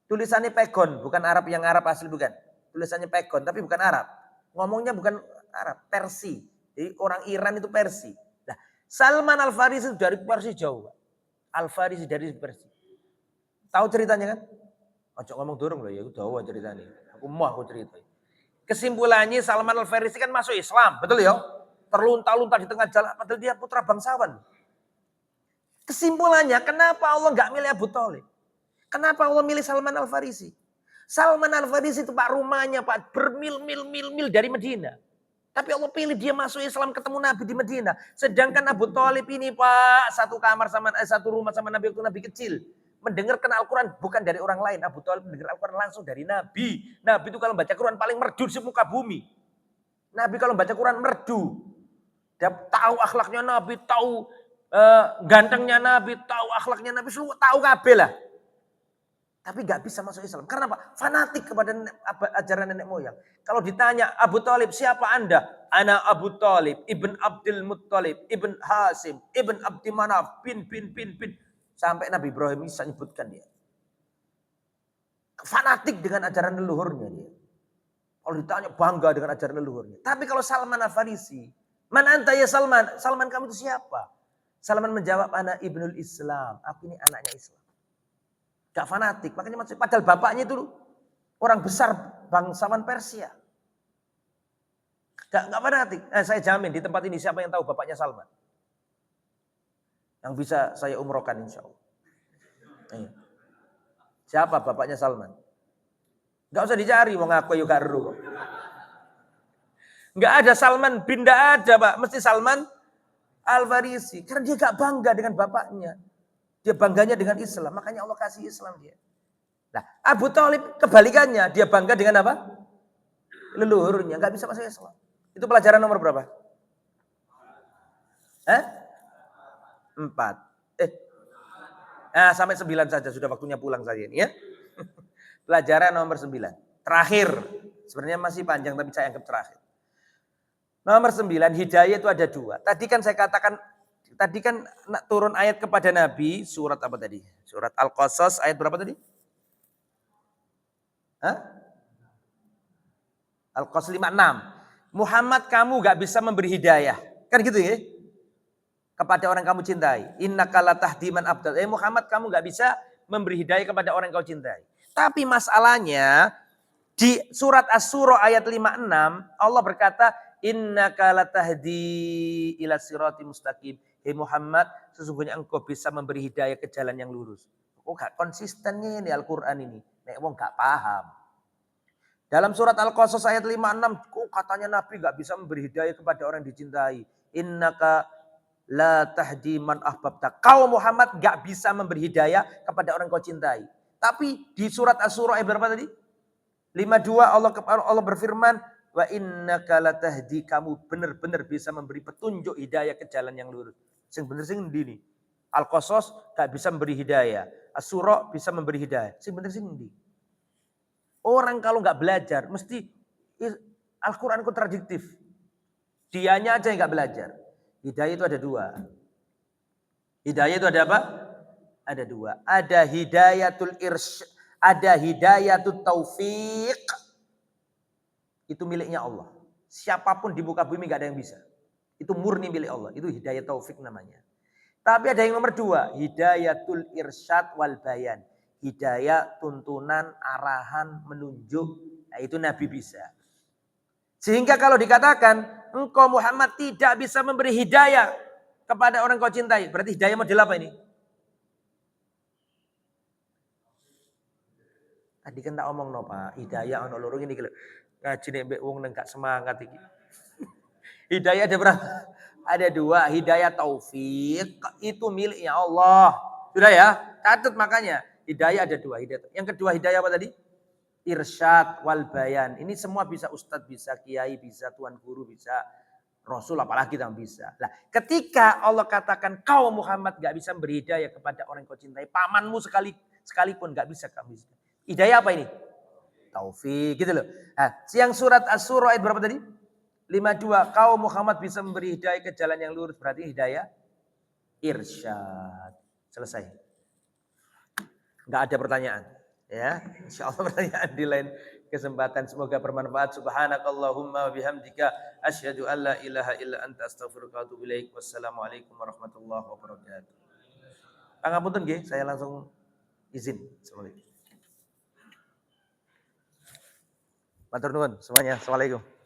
Tulisannya pegon, bukan Arab yang Arab asli bukan. Tulisannya pegon, tapi bukan Arab. Ngomongnya bukan Arab, Persi. Jadi orang Iran itu Persi. Nah, Salman Al-Farisi dari Persi jauh. Al-Farisi dari Persi. Tahu ceritanya kan? Ojo ngomong dorong loh ya, aku tahu ceritanya. Aku cerita. Kesimpulannya Salman Al-Farisi kan masuk Islam, betul ya? Terlunta-lunta di tengah jalan, padahal dia putra bangsawan. Kesimpulannya, kenapa Allah nggak milih Abu Thalib? Kenapa Allah milih Salman Al-Farisi? Salman Al-Farisi itu Pak rumahnya Pak bermil-mil dari Medina. Tapi Allah pilih dia masuk Islam ketemu Nabi di Medina. Sedangkan Abu Thalib ini Pak satu rumah sama Nabi waktu Nabi kecil. Mendengarkan Al-Quran bukan dari orang lain. Abu Thalib mendengar Al-Quran langsung dari Nabi. Nabi itu kalau baca Quran paling merdu di muka bumi. Nabi kalau baca Quran merdu. Dia tahu akhlaknya Nabi, tahu gantengnya Nabi, tahu akhlaknya Nabi, semua tahu kabeh lah. Tapi gak bisa masuk Islam. Karena apa? Fanatik kepada ajaran nenek moyang. Kalau ditanya Abu Thalib, siapa Anda? Ana Abu Thalib, Ibn Abdul Muttalib, Ibn Hasim, Ibn Abdi Manaf, bin. Sampai Nabi Ibrahim bisa nyebutkan dia. Fanatik dengan ajaran leluhurnya dia. Kalau ditanya bangga dengan ajaran leluhurnya. Tapi kalau Salman Al-Farisi, man anta ya Salman? Salman kamu itu siapa? Salman menjawab, ana Ibnul Islam. Aku ini anaknya Islam. Gak fanatik, makanya maksud, padahal bapaknya itu orang besar bangsawan Persia. Gak fanatik. Saya jamin di tempat ini siapa yang tahu bapaknya Salman? Yang bisa saya umrohkan insya Allah. Siapa bapaknya Salman? Gak usah dicari, wong aku juga ru. Gak ada Salman bin, gak ada Pak. Mesti Salman Al-Farisi. Karena dia gak bangga dengan bapaknya. Dia bangganya dengan Islam, makanya Allah kasih Islam dia. Nah, Abu Thalib kebalikannya, dia bangga dengan apa? Leluhurnya, nggak bisa masuk Islam. Itu pelajaran nomor berapa? 4. Nah, sampai 9 saja, sudah waktunya pulang saja ini ya. Pelajaran nomor 9. Terakhir, sebenarnya masih panjang tapi saya anggap terakhir. Nomor 9, hidayah itu ada 2. Tadi kan saya katakan, tadi kan turun ayat kepada Nabi, surat apa tadi? Surat Al-Qasas ayat berapa tadi? Al-Qasas 56. Muhammad kamu gak bisa memberi hidayah. Kan gitu ya? Kepada orang kamu cintai. Innaka latahdi man abdal. Muhammad kamu gak bisa memberi hidayah kepada orang yang kau cintai. Tapi masalahnya di surat Asy-Syura ayat 56 Allah berkata, innaka latahdi ila sirati mustaqim. Muhammad, sesungguhnya engkau bisa memberi hidayah ke jalan yang lurus. Oh gak konsistennya ini Al-Quran ini. Nek wong gak paham. Dalam surat Al-Qasas ayat 56, kok katanya Nabi gak bisa memberi hidayah kepada orang yang dicintai. Innaka la tahdi man ahbabta. Kau Muhammad gak bisa memberi hidayah kepada orang yang kau cintai. Tapi di surat Asy-Syura ayat berapa tadi? 52 Allah berfirman, wa innaka latahdi, kamu benar-benar bisa memberi petunjuk hidayah ke jalan yang lurus. Sing bener sing endi nih? Al-Qasas gak bisa memberi hidayah. Asy-Syura bisa memberi hidayah. Sing bener sing endi? Orang kalau nggak belajar mesti Al-Quran kontradiktif. Dianya aja yang nggak belajar. Hidayah itu ada 2. Hidayah itu ada apa? Ada 2. Ada hidayatul irsyad, ada hidayatul taufik. Itu miliknya Allah. Siapapun di muka bumi nggak ada yang bisa. Itu murni milik Allah. Itu hidayah taufik namanya. Tapi ada yang nomor 2. Hidayatul irsyad wal bayan. Hidayah, tuntunan, arahan, menunjuk. Nah, itu Nabi bisa. Sehingga kalau dikatakan, engkau Muhammad tidak bisa memberi hidayah kepada orang kau cintai. Berarti hidayah model apa ini? Tadi kan tak omong no Pak. Hidayah ono loro ini. Ngaji nek wong neng gak semangat iki. Hidayah ada berapa? Ada 2. Hidayah taufik itu miliknya Allah. Sudah ya? Catat makanya. Hidayah ada 2. Hidayah. Yang kedua hidayah apa tadi? Irsyad wal bayan. Ini semua bisa ustadz, bisa kiai, bisa tuan guru, bisa rasul, apalagi kita bisa. Nah, ketika Allah katakan kau Muhammad gak bisa memberi hidayah kepada orang yang kau cintai, pamanmu sekalipun gak bisa kamu bisa. Hidayah apa ini? Taufik, gitu loh. Nah, yang surat Asy-Syura ayat berapa tadi? 52. Kau Muhammad bisa memberi hidayah ke jalan yang lurus, berarti hidayah irsyad. Selesai. Enggak ada pertanyaan, ya. Insyaallah pertanyaan di lain kesempatan, semoga bermanfaat. Subhanakallahumma wa bihamdika asyhadu an la ilaha illa anta astaghfiruka wa atubu ilaik. Wassalamualaikum warahmatullahi wabarakatuh. Pangapunten nggih, saya langsung izin. Assalamualaikum. Matur nuwun semuanya. Assalamualaikum.